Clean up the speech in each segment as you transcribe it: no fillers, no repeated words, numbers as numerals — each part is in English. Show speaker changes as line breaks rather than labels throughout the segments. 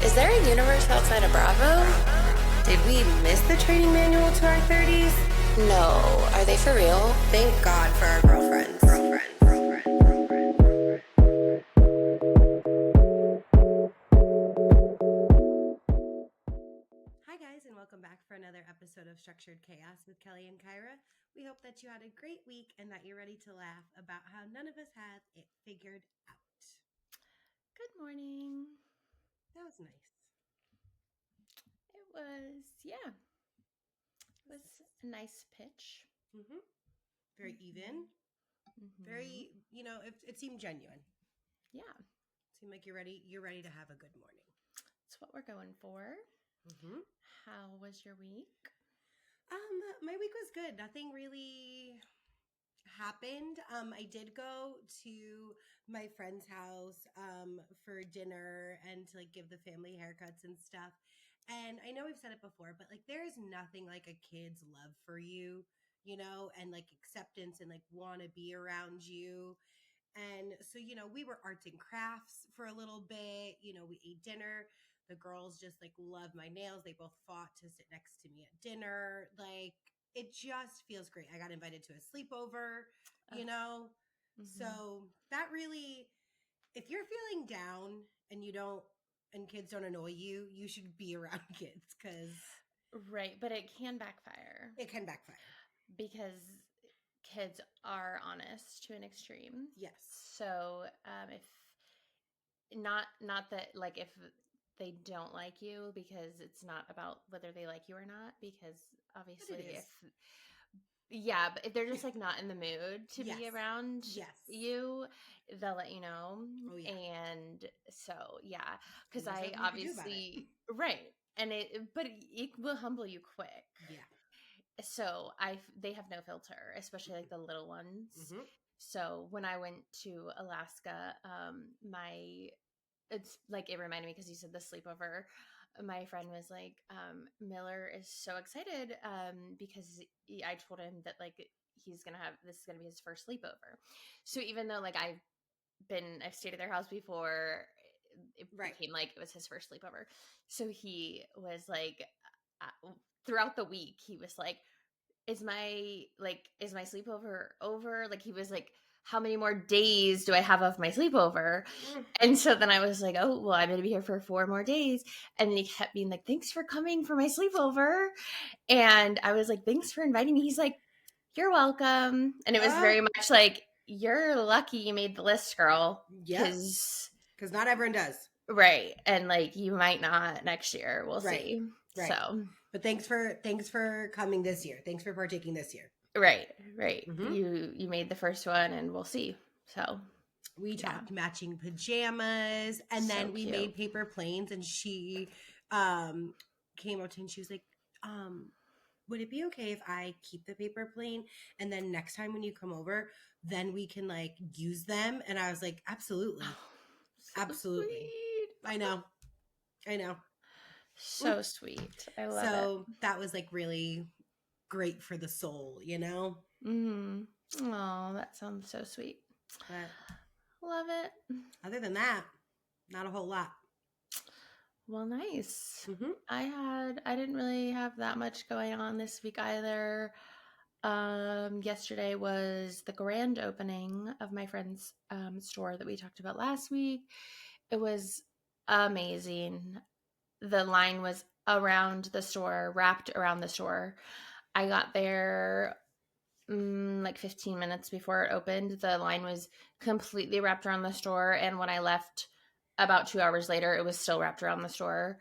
Is there a universe outside of Bravo?
Did we miss the training manual to our 30s?
No. Are they for real?
Thank God for our girlfriends. Hi guys, and welcome back for another episode of Structured Chaos with Kelly and Kyra. We hope that you had a great week and that you're ready to laugh about how none of us have it figured out.
Good morning.
That was nice.
It was, yeah. It was a nice pitch.
Mm-hmm. Very even.
Mm-hmm.
Very, it seemed genuine.
Yeah.
Seemed like you're ready to have a good morning.
That's what we're going for.
Mm-hmm.
How was your week?
My week was good. Nothing really happened. I did go to my friend's house for dinner and to give the family haircuts and stuff. And I know we've said it before, but there's nothing like a kid's love for you, and acceptance and want to be around you. And so, we were arts and crafts for a little bit. We ate dinner. The girls just love my nails. They both fought to sit next to me at dinner. It just feels great. I got invited to a sleepover,
Mm-hmm.
So that really, if you're feeling down and kids don't annoy you, you should be around kids because.
Right, but it can backfire.
It can backfire.
Because kids are honest to an extreme.
Yes.
So if not that if they don't like you, because it's not about whether they like you or not, because obviously but if they're just not in the mood to be around you, they'll let you know.
Oh, yeah.
And so, yeah, because
I obviously
right. And but it will humble you quick.
Yeah.
So they have no filter, especially the little ones.
Mm-hmm.
So when I went to Alaska, it reminded me, because you said the sleepover. My friend was like, Miller is so excited because I told him that this is gonna be his first sleepover. So even though I've stayed at their house before, it became it was his first sleepover. So he was throughout the week he was like, is my sleepover over? He was like, how many more days do I have of my sleepover? And so then I was like, oh, well, I'm going to be here for 4 more days. And then he kept being like, thanks for coming for my sleepover. And I was like, thanks for inviting me. He's like, you're welcome. And it was very much you're lucky you made the list, girl.
Yes. Because not everyone does.
Right. And you might not next year. We'll see.
Right.
So,
but thanks for coming this year. Thanks for partaking this year.
Right.
Mm-hmm.
You made the first one, and we'll see. So
we talked matching pajamas, and then we made paper planes, and she came up to me and she was like, would it be okay if I keep the paper plane, and then next time when you come over, then we can use them? And I was like, absolutely.
So
absolutely
sweet.
I know
so sweet. I love it.
So that was really great for the soul,
Mm-hmm. Oh, that sounds so sweet.
But
love it.
Other than that, not a whole lot.
Well, nice.
Mm-hmm.
I didn't really have that much going on this week either. Yesterday was the grand opening of my friend's store that we talked about last week. It was amazing. The line was around the store, wrapped around the store. I got there 15 minutes before it opened. The line was completely wrapped around the store, and when I left about 2 hours later, it was still wrapped around the store.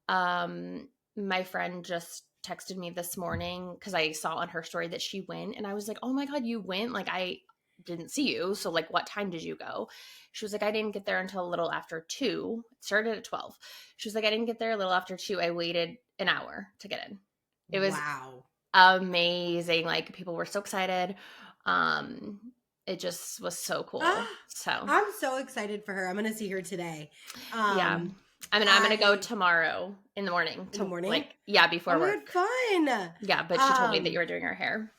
My friend just texted me this morning because I saw on her story that she went, and I was like, oh my God, you went? I didn't see you. So what time did you go? She was like, I didn't get there until a little after 2. It started at 12. She was like, I didn't get there a little after 2. I waited an hour to get in. It was amazing. People were so excited. It just was so cool. So
I'm so excited for her. I'm going to see her today.
Yeah. I'm going to go tomorrow in the morning.
In the morning?
Before work.
Fun.
Yeah, but she told me that you were doing her hair.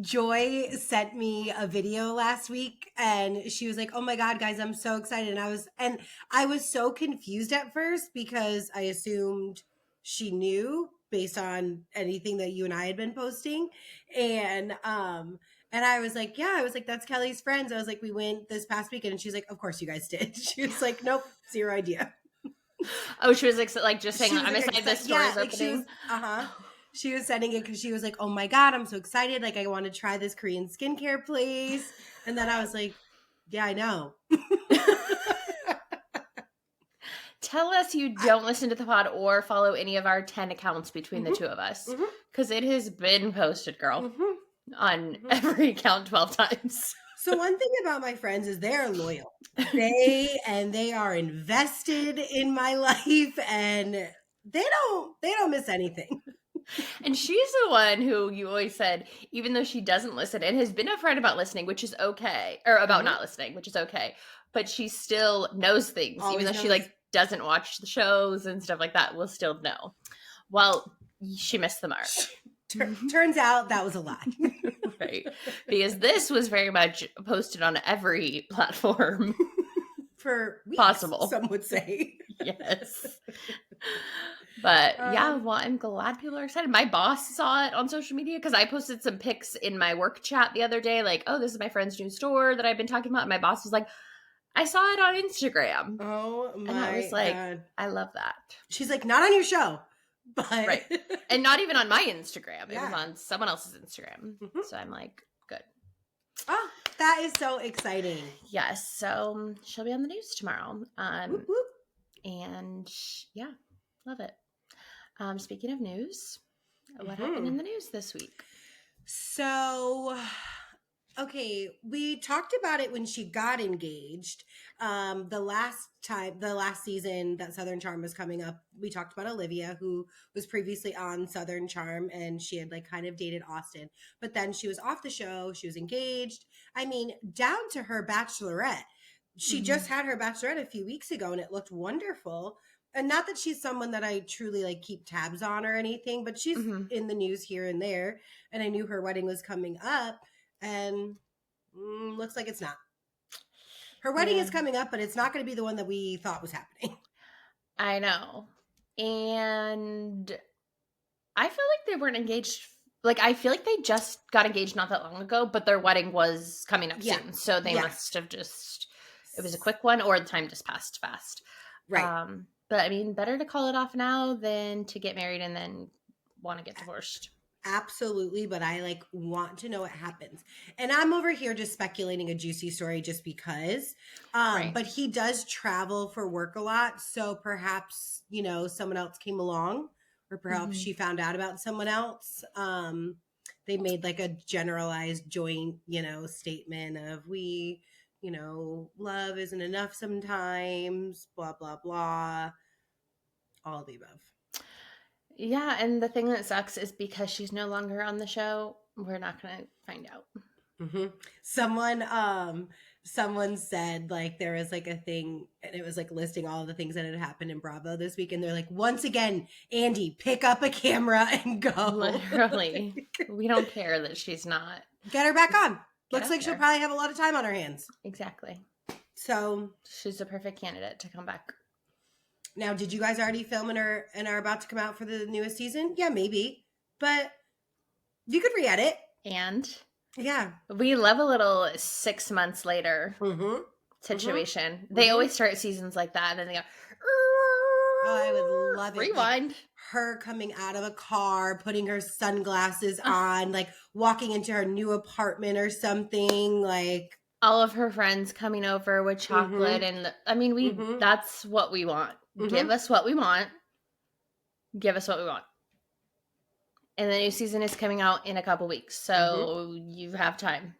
Joy sent me a video last week and she was like, "Oh my God, guys, I'm so excited." And I was so confused at first because I assumed she knew based on anything that you and I had been posting. And I was like, "Yeah," I was like, "That's Kelly's friends." I was like, "We went this past weekend." And she's like, "Of course you guys did." She was like, "Nope, zero idea."
Oh, she was like just saying,
She was
I'm
like,
excited this store is
like
opening.
she was sending it because she was like, "Oh my God, I'm so excited. Like, I want to try this Korean skincare place." And then I was like, "Yeah, I know."
Tell us you don't listen to the pod or follow any of our 10 accounts between the two of us. Because it has been posted, girl, on every account 12 times.
So one thing about my friends is they are loyal. They are invested in my life and they don't miss anything.
And she's the one who you always said, even though she doesn't listen and has been upfront about listening, which is okay, or about not listening, which is okay, but she still knows things,
Always
even though she
knows.
like doesn't watch the shows and stuff like that, will still know. Well, she missed the mark.
Turns out that was a lie.
Right. Because this was very much posted on every platform
For weeks,
possible.
some would say.
Yes. But yeah, well, I'm glad people are excited. My boss saw it on social media because I posted some pics in my work chat the other day, like, "Oh, this is my friend's new store that I've been talking about." And my boss was like, "I saw it on Instagram."
Oh my
And I was like,
God.
I love that.
She's like, "Not on your show." But
right. And not even on my Instagram.
Yeah.
It was on someone else's Instagram. So I'm like, good.
Oh, that is so exciting.
Yes. So she'll be on the news tomorrow.
Whoop, whoop.
And yeah, love it. Speaking of news, what happened in the news this week?
So, okay, we talked about it when she got engaged. The last season that Southern Charm was coming up, we talked about Olivia, who was previously on Southern Charm, and she had like kind of dated Austin, but then she was off the show. She was engaged. I mean, down to her bachelorette. She just had her bachelorette a few weeks ago, and it looked wonderful. And not that she's someone that I truly like keep tabs on or anything, but she's in the news here and there. And I knew her wedding was coming up, and looks like it's not. Her wedding is coming up, but it's not going to be the one that we thought was happening.
I know. And I feel like they weren't engaged. Like, I feel like they just got engaged not that long ago, but their wedding was coming up soon. So they must have just, it was a quick one, or the time just passed fast.
Right.
But I mean, better to call it off now than to get married and then want to get divorced.
Absolutely, but I like want to know what happens. And I'm over here just speculating a juicy story just because. But he does travel for work a lot, so perhaps, you know, someone else came along, or perhaps she found out about someone else. They made like a generalized joint, you know, statement of we, you know, love isn't enough sometimes, blah blah blah. All of the above.
Yeah, and the thing that sucks is because she's no longer on the show, we're not going to find out.
Someone said like there was like a thing, and it was like listing all of the things that had happened in Bravo this week, and they're like, once again, Andy, pick up a camera and go.
Literally. We don't care that she's not.
Get her back on. Looks like she'll probably have a lot of time on her hands.
Exactly.
So
she's a perfect candidate to come back.
Now, did you guys already film and are about to come out for the newest season? Yeah, maybe. But you could re-edit.
And
yeah,
we love a little 6 months later situation. They always start seasons like that, and then they go,
oh, I would love it.
Rewind.
Like her coming out of a car, putting her sunglasses on, like walking into her new apartment or something, like
all of her friends coming over with chocolate. And I mean, that's what we want. Give us what we want. Give us what we want. And the new season is coming out in a couple weeks, so you have time.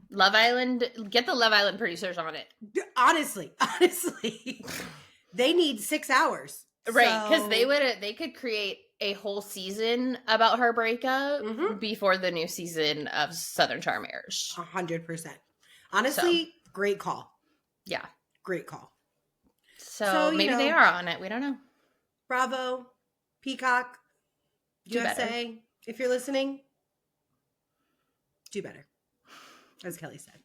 Love Island, get the Love Island producers on it.
Honestly, they need 6 hours,
right? Because they could create a whole season about her breakup before the new season of Southern Charm airs.
100%. Honestly, great call.
Yeah,
great call.
So maybe they are on it. We don't know.
Bravo, Peacock, USA, if you're listening, Do better, as Kelly said.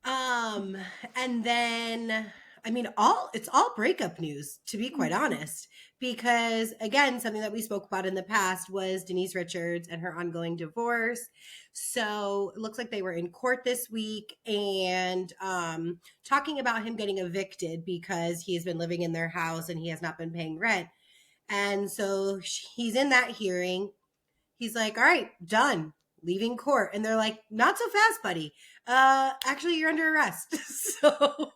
And then, I mean, it's all breakup news, to be quite honest, because again, something that we spoke about in the past was Denise Richards and her ongoing divorce. So it looks like they were in court this week and talking about him getting evicted because he has been living in their house and he has not been paying rent. And so he's in that hearing. He's like, all right, done, leaving court. And they're like, not so fast, buddy. Actually, you're under arrest. So,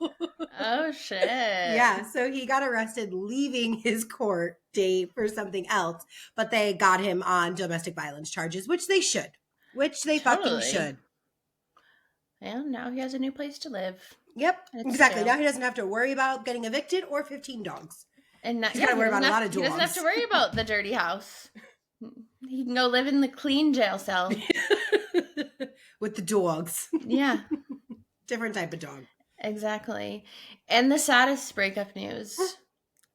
Oh, shit.
yeah. So he got arrested leaving his court date for something else, but they got him on domestic violence charges, which they should, fucking should.
And now he has a new place to live.
Yep,
It's
exactly.
jail.
Now he doesn't have to worry about getting evicted or 15 dogs.
And
He's got to worry about a lot of dogs.
He doesn't have to worry about the dirty house. He can go live in the clean jail cell.
With the dogs.
Yeah.
Different type of dog.
Exactly. And the saddest breakup news.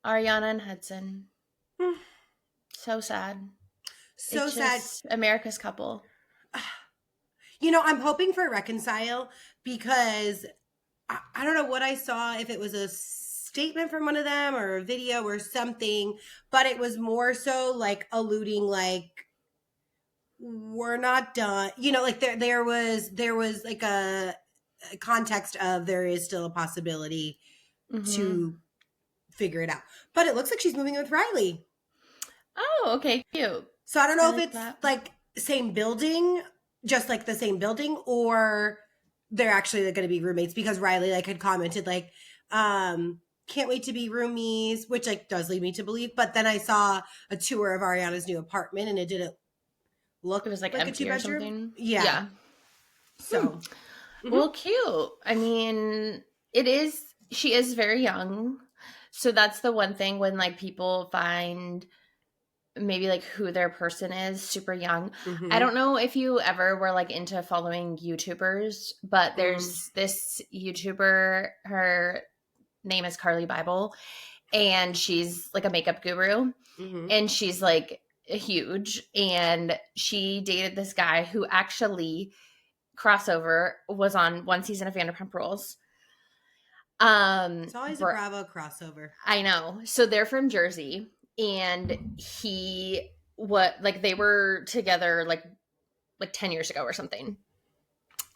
Ariana and Hudson. So sad.
So
It's
sad.
just America's couple.
You know, I'm hoping for reconcile because I don't know what I saw, if it was a statement from one of them or a video or something, but it was more so like alluding like, we're not done. You know, like there was like a context of there is still a possibility to figure it out. But it looks like she's moving with Riley.
Oh, okay, cute.
So I don't know if it's like same building, just like the same building, or they're actually going to be roommates because Riley like had commented like, can't wait to be roomies, which like does lead me to believe. But then I saw a tour of Ariana's new apartment and it didn't look,
it was like
a
empty or
2-bedroom.
something.
Yeah. So,
well, cute. I mean, she is very young. So that's the one thing when like people find maybe like who their person is super young. I don't know if you ever were like into following YouTubers, but there's this YouTuber, her name is Carly Bible, and she's like a makeup guru, and she's like huge, and she dated this guy who actually crossover was on one season of Vanderpump Rules.
It's always a Bravo crossover.
I know. So they're from Jersey, and they were together like 10 years ago or something.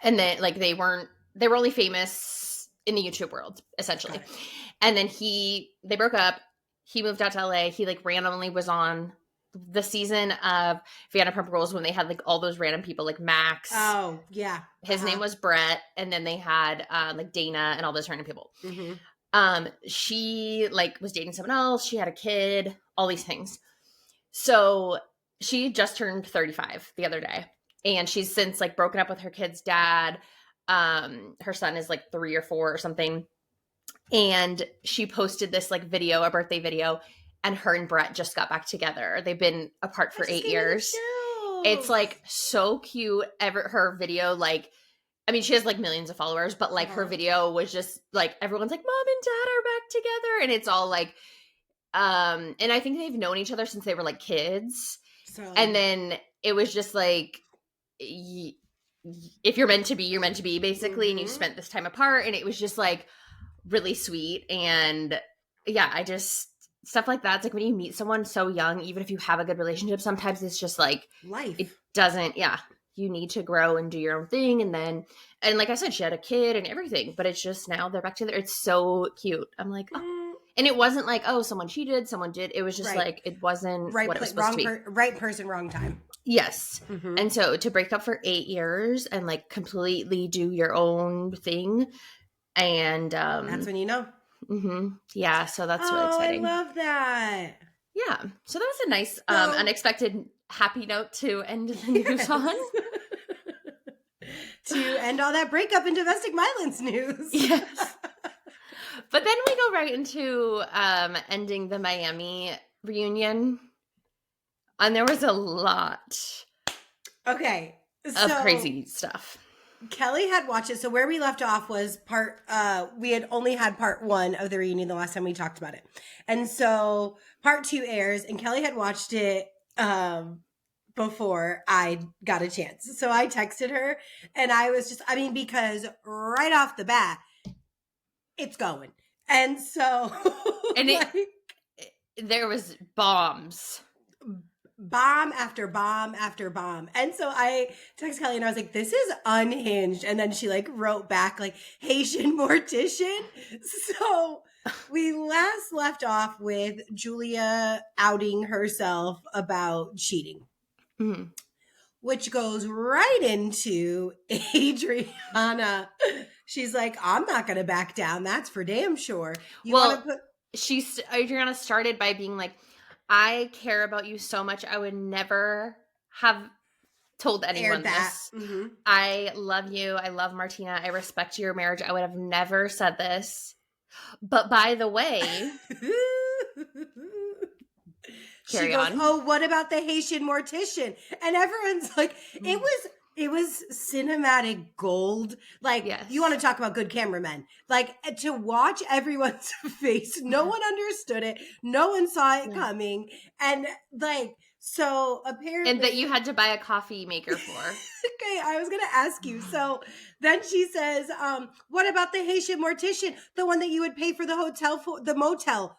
And then like they were only famous in the YouTube world, essentially. And then they broke up. He moved out to LA. He like randomly was on the season of Vanderpump Rules when they had like all those random people like Max.
Oh, yeah.
His name was Brett. And then they had like Dana and all those random people. She like was dating someone else. She had a kid, all these things. So she just turned 35 the other day. And she's since like broken up with her kid's dad. Her son is like 3 or 4 or something. And she posted this like video, a birthday video, and her and Brett just got back together. They've been apart for 8 years. It's like so cute. Her video, like, I mean, she has like millions of followers, but like her video was just like, everyone's like, Mom and Dad are back together. And it's all like, and I think they've known each other since they were like kids. So, and then it was just like, if you're meant to be, you're meant to be, basically. And you spent this time apart, and it was just like really sweet. And yeah, stuff like that. It's like when you meet someone so young, even if you have a good relationship, sometimes it's just like
life. It
doesn't, you need to grow and do your own thing. And like I said, she had a kid and everything, but it's just now they're back together. It's so cute. I'm like, oh. And it wasn't like, oh, someone cheated, someone did. It was just like, it wasn't what it was supposed to be.
Right person, wrong time.
Yes. And so to break up for 8 years and like completely do your own thing. And
that's when you know.
Yeah, so that's really exciting.
I love that.
Yeah, so that was a nice, unexpected, happy note to end the news on.
To end all that breakup and domestic violence news.
Yes. But then we go right into ending the Miami reunion, and there was a lot of crazy stuff.
Kelly had watched it. So where we left off was we had only had part 1 of the reunion the last time we talked about it. And so part 2 airs, and Kelly had watched it before I got a chance. So I texted her and I was just, because right off the bat, it's going. And so,
And there was bombs.
Bomb after bomb after bomb. And so I texted Kelly and I was like, this is unhinged. And then she like wrote back like Haitian Mortician. So we last left off with Julia outing herself about cheating, which goes right into Adriana. She's like, I'm not going to back down. That's for damn sure.
Adriana started by being like, I care about you so much. I would never have told anyone this. Mm-hmm. I love you. I love Martina. I respect your marriage. I would have never said this. But by the way, carry on.
Oh, what about the Haitian Mortician? And everyone's like, it was cinematic gold. Like, yes. You want to talk about good cameramen. Like, to watch everyone's face, no one understood it. No one saw it coming. And, like, so apparently...
And that you had to buy a coffee maker for.
Okay, I was going to ask you. So then she says, what about the Haitian Mortician? The one that you would pay for the hotel for, the motel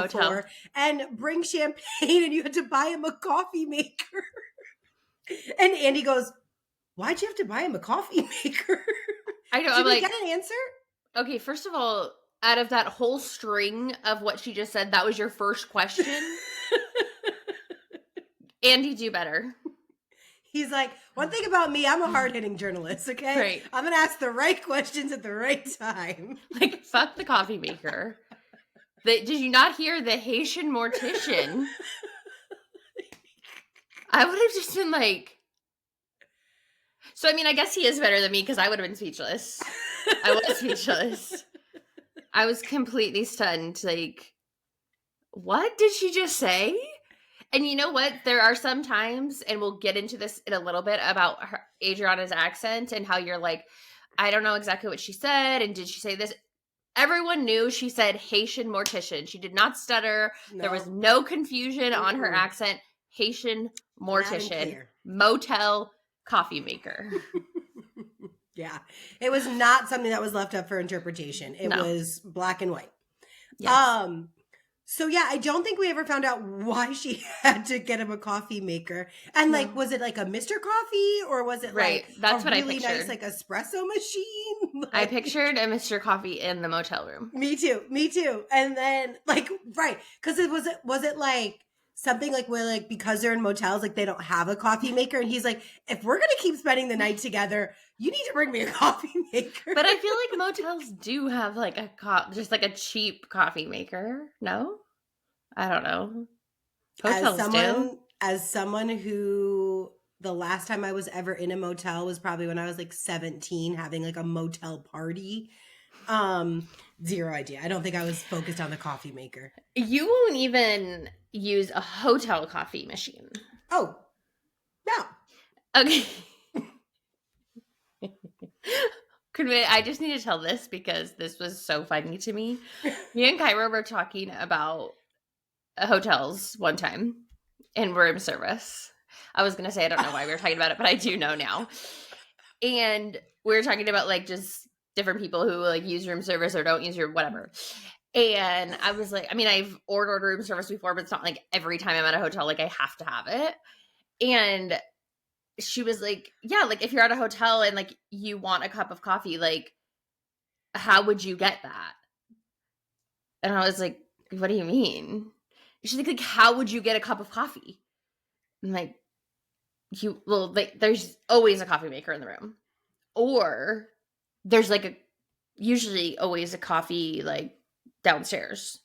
for, and bring champagne, and you had to buy him a coffee maker. And Andy goes... Why'd you have to buy him a coffee maker?
I know.
Did we get an answer?
Okay, first of all, out of that whole string of what she just said, that was your first question. Andy, do better.
He's like, one thing about me, I'm a hard-hitting journalist, okay?
Right.
I'm going to ask the right questions at the right time.
Like, fuck the coffee maker. Did you not hear the Haitian Mortician? I would have just been like... So, I mean, I guess he is better than me because I would have been speechless. I was speechless. I was completely stunned. Like, what did she just say? And you know what? There are some times, and we'll get into this in a little bit, about Adriana's accent and how you're like, I don't know exactly what she said, and did she say this? Everyone knew she said Haitian Mortician. She did not stutter. No. There was no confusion on her accent. Haitian Mortician. Motel coffee maker.
Yeah. It was not something that was left up for interpretation. It was black and white.
Yes.
So yeah, I don't think we ever found out why she had to get him a coffee maker. And like, was it like a Mr. Coffee, or was it like
that's
a
what
really
I pictured.
Nice like espresso machine? Like,
I pictured a Mr. Coffee in the motel room.
Me too. And then like, right. Cause was it like something like where like, because they're in motels, like they don't have a coffee maker. And he's like, if we're going to keep spending the night together, you need to bring me a coffee maker.
But I feel like motels do have like just like a cheap coffee maker. No? I don't know. Hotels
as someone who the last time I was ever in a motel was probably when I was like 17 having like a motel party. Zero idea. I don't think I was focused on the coffee maker.
You won't even use a hotel coffee machine.
Oh, no.
Okay. I just need to tell this because this was so funny to me. Me and Kyra were talking about hotels one time in room service. I was going to say I don't know why we were talking about it, but I do know now. And we were talking about like just different people who like use room service or don't use your whatever. And I was like, I mean, I've ordered room service before, but it's not like every time I'm at a hotel, like I have to have it. And she was like, yeah, like if you're at a hotel and like you want a cup of coffee, like how would you get that? And I was like, what do you mean? She's like, how would you get a cup of coffee? I'm like, there's always a coffee maker in the room. Or there's like usually always a coffee like downstairs.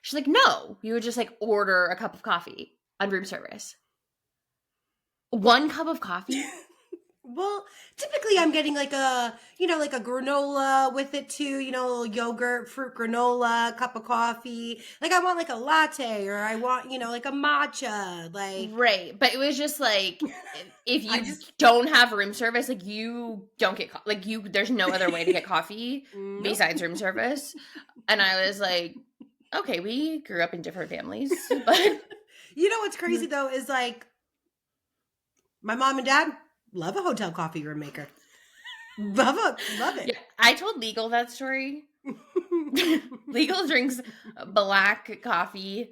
She's like, no, you would just like order a cup of coffee on room service. One cup of coffee?
Well, typically I'm getting like a granola with it too, yogurt, fruit granola, cup of coffee. Like I want like a latte, or I want, like a matcha, like.
Right. But it was just like, if you don't have room service, like you don't get, there's no other way to get coffee besides room service. And I was like, okay, we grew up in different families, but.
You know what's crazy though is like, My mom and dad love a hotel coffee room maker. Love it.
Yeah, I told Legal that story. Legal drinks black coffee,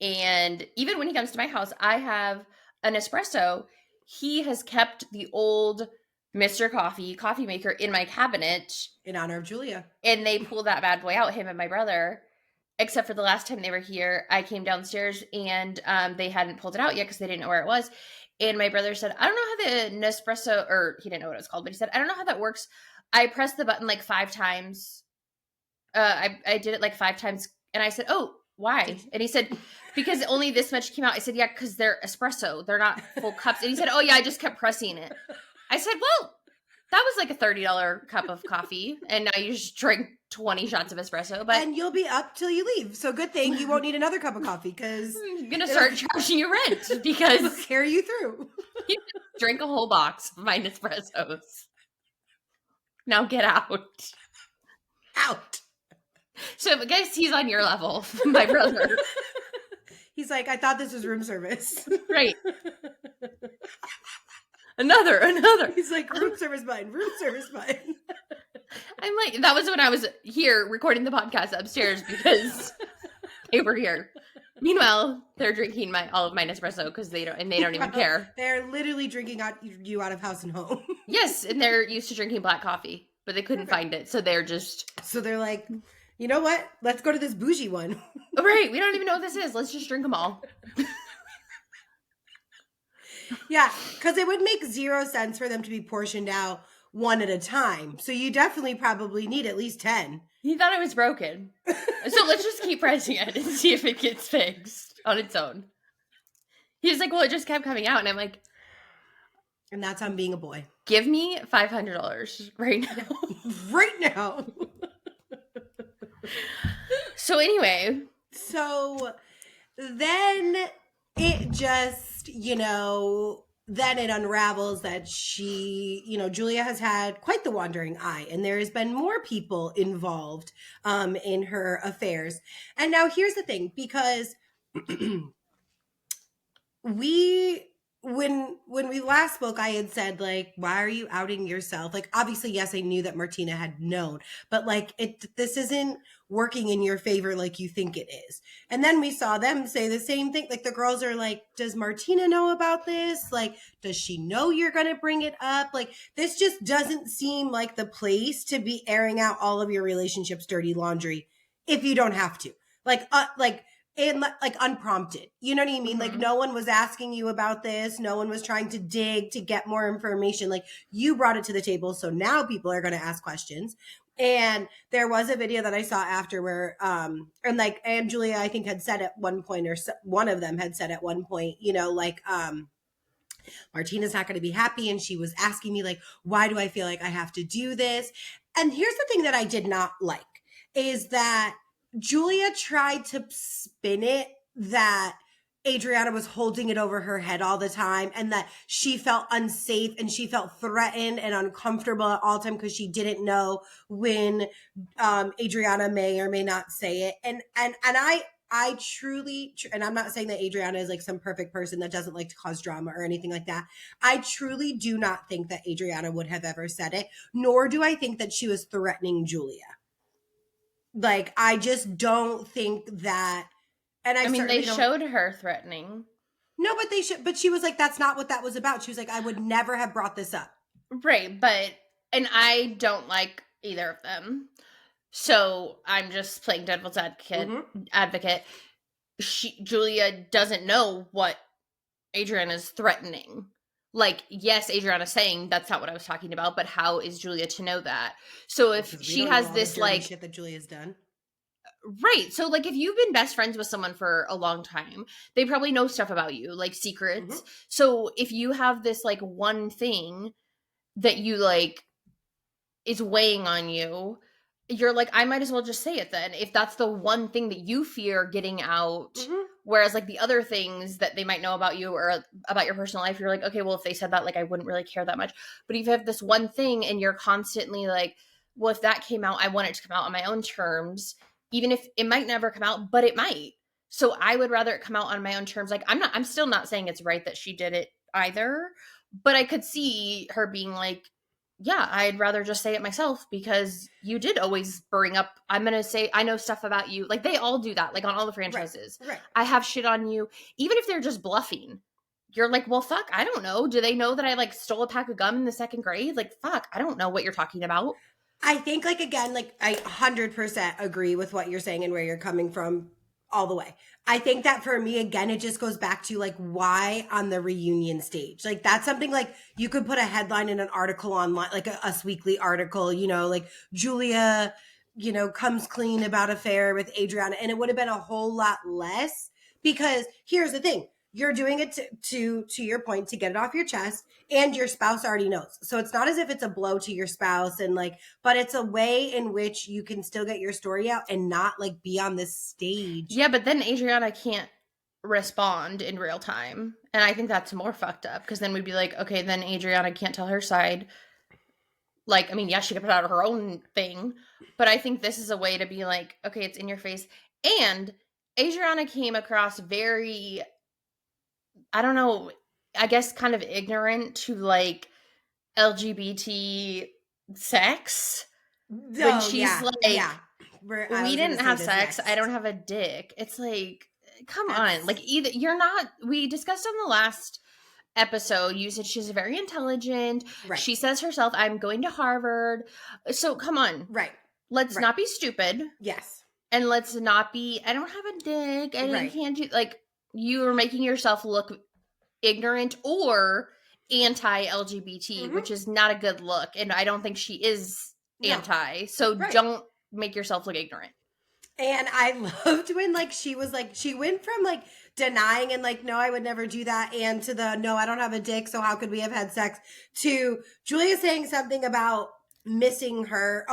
and even when he comes to my house, I have an espresso. He has kept the old Mr. coffee maker in my cabinet
In honor of Julia.
and they pull that bad boy out, him and my brother. Except for the last time they were here, I came downstairs and they hadn't pulled it out yet because they didn't know where it was. And my brother said, I don't know how the Nespresso, or he didn't know what it was called, but he said, I don't know how that works. I pressed the button like 5 times. I did it like 5 times. And I said, oh, why? And he said, because only this much came out. I said, yeah, because they're espresso. They're not full cups. And he said, oh, yeah, I just kept pressing it. I said, well, that was like a $30 cup of coffee. And now you just drink 20 shots of espresso. But
and you'll be up till you leave. So good thing you won't need another cup of coffee because
I'm going to start charging you rent
it'll
because
carry you through.
you drink a whole box of my Nespressos. Now get out.
Out.
So I guess he's on your level, my brother.
He's like, I thought this was room service.
Right. Another.
He's like, room service button.
I'm like, that was when I was here recording the podcast upstairs because they were here. Meanwhile, they're drinking all of my Nespresso because they don't even care.
They're literally drinking you out of house and home.
Yes, and they're used to drinking black coffee, but they couldn't find it, so
they're like, you know what? Let's go to this bougie one.
Right, we don't even know what this is. Let's just drink them all.
Yeah, because it would make 0 sense for them to be portioned out one at a time. So you definitely probably need at least 10.
He thought it was broken. So let's just keep pressing it and see if it gets fixed on its own. He was like, well, it just kept coming out. And I'm like,
and that's on being a boy.
Give me $500 right now.
Right now.
So anyway.
So then it just, then it unravels that Julia has had quite the wandering eye, and there has been more people involved in her affairs. And now here's the thing, because when we last spoke, I had said, like, why are you outing yourself? Like, obviously, yes, I knew that Martina had known, but like, this isn't working in your favor like you think it is. And then we saw them say the same thing. Like, the girls are like, does Martina know about this? Like, does she know you're going to bring it up? Like, this just doesn't seem like the place to be airing out all of your relationship's dirty laundry if you don't have to. And like unprompted, you know what I mean? Mm-hmm. Like, no one was asking you about this. No one was trying to dig to get more information. Like, you brought it to the table. So now people are going to ask questions. And there was a video that I saw after where, and Julia, I think, had said at one point, or one of them had said at one point, Martina's not going to be happy. And she was asking me, like, why do I feel like I have to do this? And here's the thing that I did not like is that Julia tried to spin it that Adriana was holding it over her head all the time and that she felt unsafe and she felt threatened and uncomfortable at all time because she didn't know when Adriana may or may not say it. And I truly, and I'm not saying that Adriana is like some perfect person that doesn't like to cause drama or anything like that. I truly do not think that Adriana would have ever said it, nor do I think that she was threatening Julia. Like, I just don't think that. And
they showed her threatening.
No, but she was like, that's not what that was about. She was like, I would never have brought this up.
Right. And I don't like either of them. So I'm just playing devil's advocate. Julia doesn't know what Adriana's threatening. Like, yes, Adriana's saying that's not what I was talking about, but how is Julia to know that? So if she has this like
shit that Julia's done.
Right. So like if you've been best friends with someone for a long time, they probably know stuff about you, like secrets. Mm-hmm. So if you have this like one thing that you like is weighing on you, you're like, I might as well just say it then. If that's the one thing that you fear getting out, mm-hmm. Whereas like the other things that they might know about you or about your personal life, you're like, okay, well, if they said that, like, I wouldn't really care that much. But if you have this one thing and you're constantly like, well, if that came out, I want it to come out on my own terms, even if it might never come out, but it might. So I would rather it come out on my own terms. Like, I'm still not saying it's right that she did it either, But I could see her being like, yeah, I'd rather just say it myself because you did always bring up, I'm going to say, I know stuff about you. Like, they all do that, like, on all the franchises.
Right.
I have shit on you. Even if they're just bluffing, you're like, well, fuck, I don't know. Do they know that I, like, stole a pack of gum in the 2nd grade? Like, fuck, I don't know what you're talking about.
I think, like, again, like, I 100% agree with what you're saying and where you're coming from all the way. I think that for me, again, it just goes back to, like, why on the reunion stage? Like, that's something, like, you could put a headline in an article online, like a Us Weekly article, you know, like, Julia, you know, comes clean about affair with Adriana, and it would have been a whole lot less, because here's the thing. You're doing it to your point, to get it off your chest, and your spouse already knows. So it's not as if it's a blow to your spouse, and like, but it's a way in which you can still get your story out and not like be on this stage.
Yeah, but then Adriana can't respond in real time. And I think that's more fucked up, because then we'd be like, okay, then Adriana can't tell her side. Like, I mean, yeah, she could put out her own thing, but I think this is a way to be like, okay, it's in your face. And Adriana came across very, I don't know, I guess kind of ignorant to like LGBT sex. When she's we didn't have sex. I don't have a dick. It's like, come on. Like, either you're not, we discussed on the last episode, you said she's very intelligent.
Right.
She says herself, I'm going to Harvard. So come on.
Right.
Let's not be stupid.
Yes.
And let's not be, I don't have a dick. And you can't do, like, you are making yourself look ignorant or anti-LGBT, which is not a good look. And I don't think she is anti. So don't make yourself look ignorant.
And I loved when, like, she was like, she went from like denying and like, no, I would never do that, and to the, no, I don't have a dick, so how could we have had sex, to Julia saying something about missing her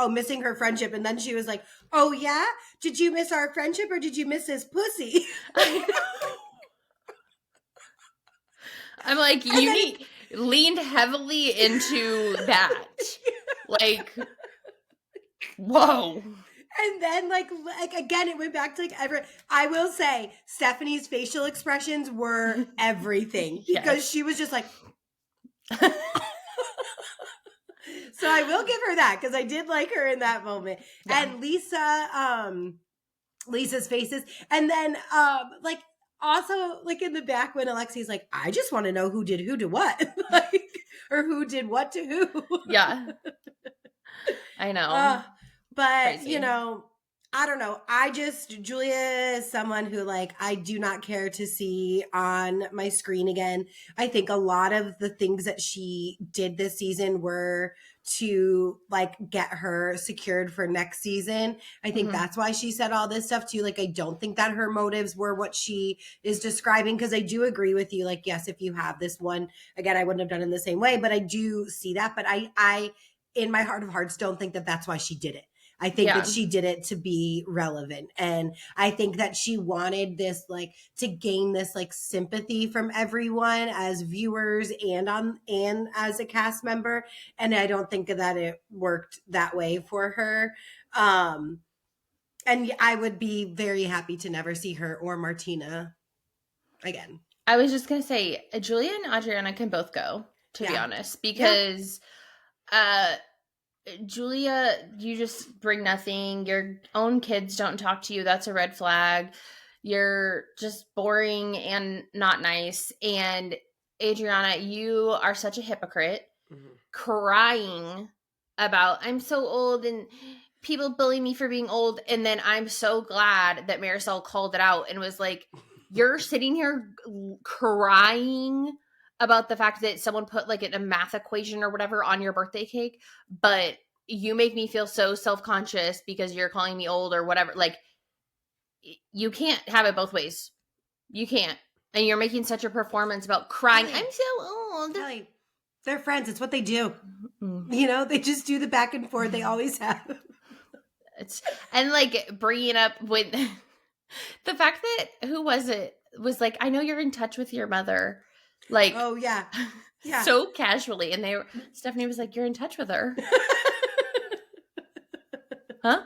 friendship. And then she was like, oh yeah, did you miss our friendship or did you miss his pussy?
I'm like, leaned heavily into that. Like, whoa.
And then, like again, it went back to like I will say, Stephanie's facial expressions were everything, because she was just like. So I will give her that, because I did like her in that moment. Yeah. And Lisa's faces, and then like also like in the back when Alexi's like, I just want to know who did who to what, like, or who did what to who.
Yeah, I know.
But, crazy. You know, I don't know. Julia is someone who, like, I do not care to see on my screen again. I think a lot of the things that she did this season were to, like, get her secured for next season. I think that's why she said all this stuff too. Like, I don't think that her motives were what she is describing, because I do agree with you. Like, yes, if you have this one, again, I wouldn't have done it in the same way, but I do see that. But I in my heart of hearts, don't think that that's why she did it. I think that she did it to be relevant. And I think that she wanted this, like, to gain this, like, sympathy from everyone as viewers and as a cast member. And I don't think that it worked that way for her. And I would be very happy to never see her or Martina again.
I was just going to say, Julia and Adriana can both go, to be honest, because, Julia, you just bring nothing. Your own kids don't talk to you. That's a red flag. You're just boring and not nice. And Adriana, you are such a hypocrite, crying about, I'm so old and people bully me for being old. And then I'm so glad that Marisol called it out and was like, you're sitting here crying about the fact that someone put like a math equation or whatever on your birthday cake, but you make me feel so self-conscious because you're calling me old or whatever. Like, you can't have it both ways. You can't. And you're making such a performance about crying. Kelly, I'm so old.
Kelly, they're friends. It's what they do. You know, they just do the back and forth. They always have.
And like bringing up with the fact that, who was it? Was like, I know you're in touch with your mother. Like,
oh yeah,
so casually, and Stephanie was like, "You're in touch with her, huh?"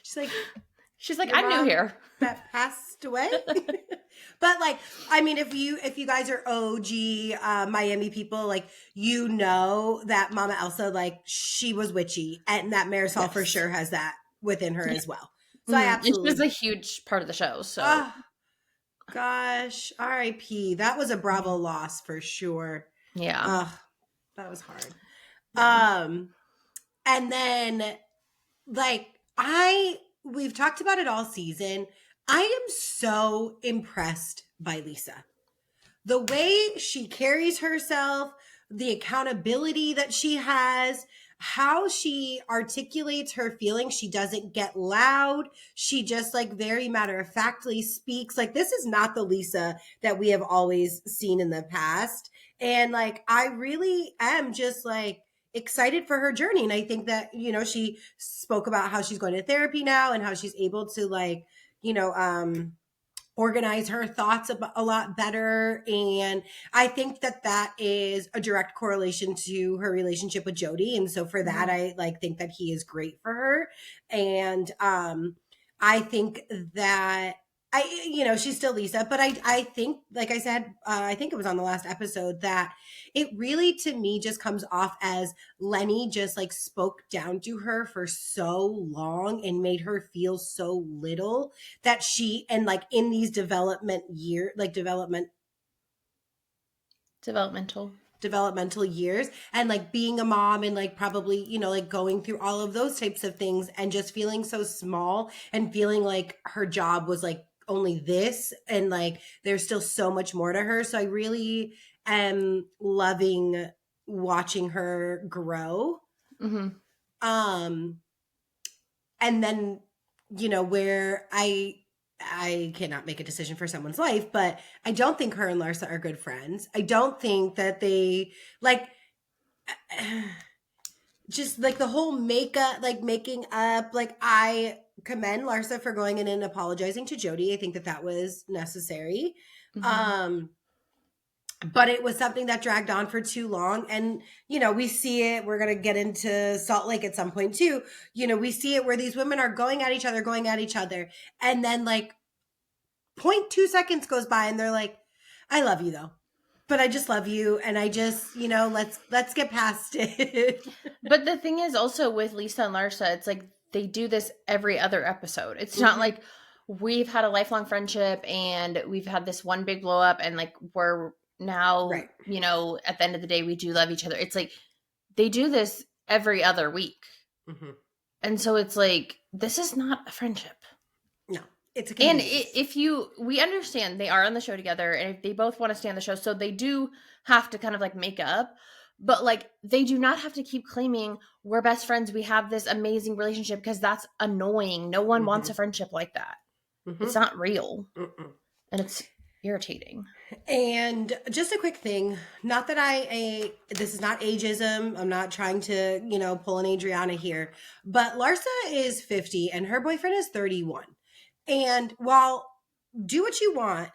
She's like,
I'm new here.
That passed away. But like, I mean, if you guys are OG Miami people, like you know that Mama Elsa, like she was witchy, and that Marisol for sure has that within her as well. So I
And she was
absolutely.
a huge part of the show. So
Oh, gosh, R.I.P. That was a Bravo loss for sure.
yeah.
That was hard.
Yeah.
And then like we've talked about it all season. I am so impressed by Lisa. The way she carries herself, the accountability that she has, how she articulates her feelings. She doesn't get loud. She just like very matter of factly speaks. Like this is not the Lisa that we have always seen in the past. And like I really am just like excited for her journey. And I think that, you know, she spoke about how she's going to therapy now and how she's able to like, you know, organize her thoughts a lot better. And I think that that is a direct correlation to her relationship with Jody. And so for that, I like think that he is great for her. And I think that you know, she's still Lisa, but I think, like I said, I think it was on the last episode that it really, to me, just comes off as Lenny just like spoke down to her for so long and made her feel so little that she, and like in these developmental years and like being a mom and like probably, you know, like going through all of those types of things and just feeling so small and feeling like her job was like only this and like there's still so much more to her. So I really am loving watching her grow. And then, you know, where I cannot make a decision for someone's life, but I don't think her and Larsa are good friends. I don't think that they like just like the whole makeup, like making up, like I commend Larsa for going in and apologizing to Jody. I think that that was necessary. But it was something that dragged on for too long. And, you know, we see it, we're going to get into Salt Lake at some point too. You know, we see it where these women are going at each other. And then like 0.2 seconds goes by and they're like, I love you though. But I just love you. And I just, you know, let's get past it.
But the thing is also with Lisa and Larsa, it's like they do this every other episode. It's not like we've had a lifelong friendship and we've had this one big blow up and like we're now, you know, at the end of the day, we do love each other. It's like they do this every other week. And so it's like, this is not a friendship.
No, it's a
convenience. And we understand they are on the show together and if they both want to stay on the show, so they do have to kind of like make up. But like they do not have to keep claiming we're best friends. We have this amazing relationship because that's annoying. No one wants a friendship like that. It's not real. And it's irritating.
And just a quick thing, not that this is not ageism. I'm not trying to, you know, pull an Adriana here, but Larsa is 50 and her boyfriend is 31. And while do what you want,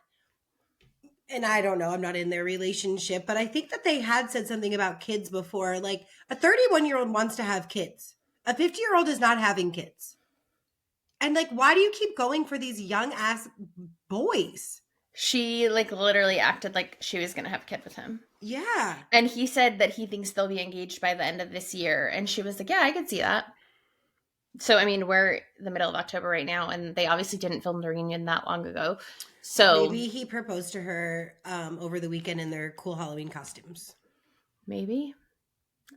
and I don't know, I'm not in their relationship, but I think that they had said something about kids before. Like a 31-year-old wants to have kids. A 50-year-old is not having kids. And like, why do you keep going for these young ass boys?
She like literally acted like she was going to have a kid with him.
Yeah.
And he said that he thinks they'll be engaged by the end of this year. And she was like, yeah, I could see that. So, I mean, we're the middle of October right now, and they obviously didn't film the reunion that long ago. So
maybe he proposed to her over the weekend in their cool Halloween costumes.
Maybe.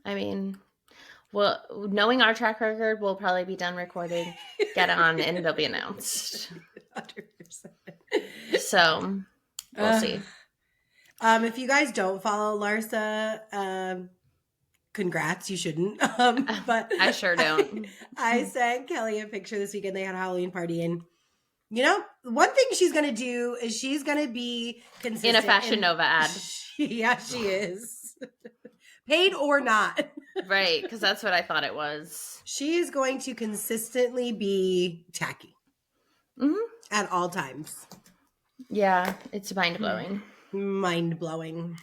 I mean, well, knowing our track record, we'll probably be done recording, get on, and it'll be announced. 100%. So, we'll see.
If you guys don't follow Larsa, congrats, you shouldn't. But
I sure don't.
I sent Kelly a picture this weekend. They had a Halloween party, and you know, one thing she's gonna do is she's gonna be consistent
in a Fashion Nova ad.
Yeah, she is. Paid or not.
Right, because that's what I thought it was.
She is going to consistently be tacky. At all times.
Yeah, it's mind-blowing.
Mind-blowing.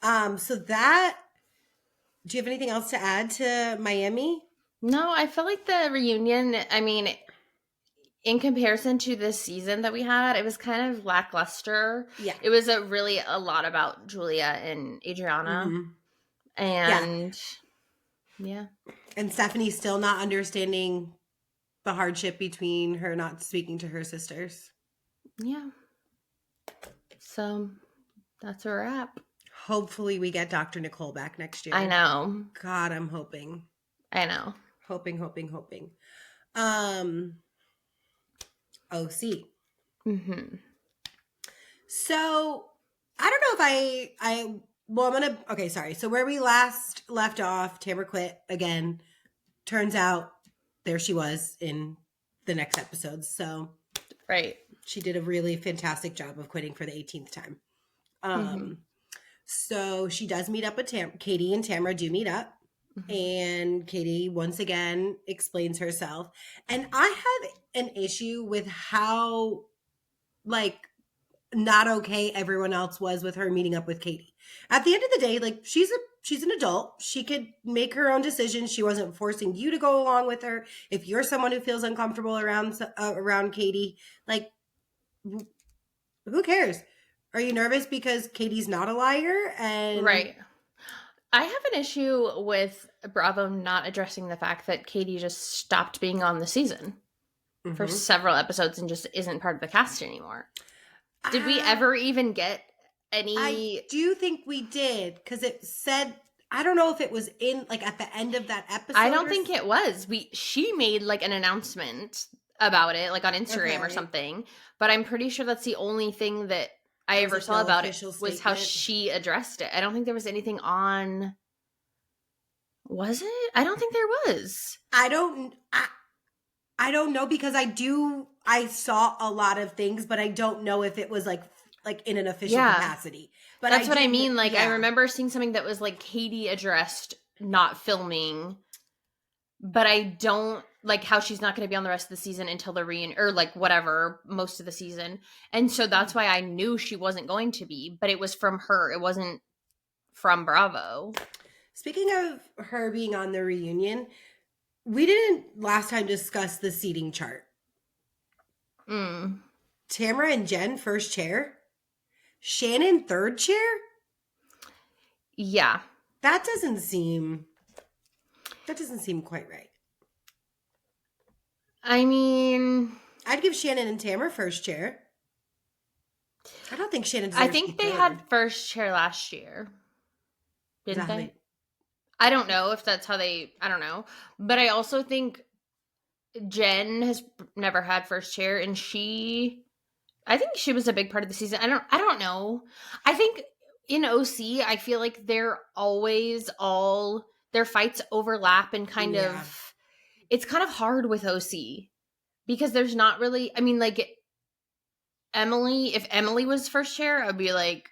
So that, do you have anything else to add to Miami?
No, I feel like the reunion, I mean, in comparison to this season that we had, it was kind of lackluster.
Yeah.
It was a lot about Julia and Adriana.
Mm-hmm.
And yeah.
And Stephanie's still not understanding the hardship between her not speaking to her sisters.
Yeah. So that's a wrap.
Hopefully we get Dr. Nicole back next year.
I know.
God, I'm hoping.
I know.
Hoping. OC.
Mm-hmm.
So I don't know if I'm gonna, okay, sorry. So where we last left off, Tamara quit again. Turns out there she was in the next episode. So
right.
She did a really fantastic job of quitting for the 18th time. So she does meet up with Katie, and Tamara do meet up. Mm-hmm. And Katie once again explains herself. And I have an issue with how, like, not okay everyone else was with her meeting up with Katie. At the end of the day, like, she's an adult. She could make her own decisions. She wasn't forcing you to go along with her. If you're someone who feels uncomfortable around Katie, like, who cares? Are you nervous because Katie's not a liar? And
right. I have an issue with Bravo not addressing the fact that Katie just stopped being on the season for several episodes and just isn't part of the cast anymore. Did we ever even get any?
I do think we did, because it said, I don't know if it was in, like, at the end of that episode.
I don't think it was. She made, like, an announcement about it, like on Instagram or something, but I'm pretty sure that's the only thing that I ever saw about it was how she addressed it. I don't think there was anything on. Was it? I don't think there was.
I don't know, because I saw a lot of things, but I don't know if it was like in an official capacity. But
that's what I mean. Like, I remember seeing something that was like Katie addressed not filming, but I don't like how she's not going to be on the rest of the season until the reunion, or like whatever, most of the season. And so that's why I knew she wasn't going to be, but it was from her. It wasn't from Bravo.
Speaking of her being on the reunion, we didn't last time discuss the seating chart. Tamara and Jen, first chair. Shannon, third chair?
Yeah.
That doesn't seem quite right.
I mean,
I'd give Shannon and Tamara first chair. I don't think Shannon deserves
I think they had first chair last year. Didn't they? I don't know if that's how they, I don't know. But I also think Jen has never had first chair, and I think she was a big part of the season. I don't know. I think in OC, I feel like they're always their fights overlap, and kind of, it's kind of hard with OC because there's not really, I mean, like Emily, if Emily was first chair, I'd be like,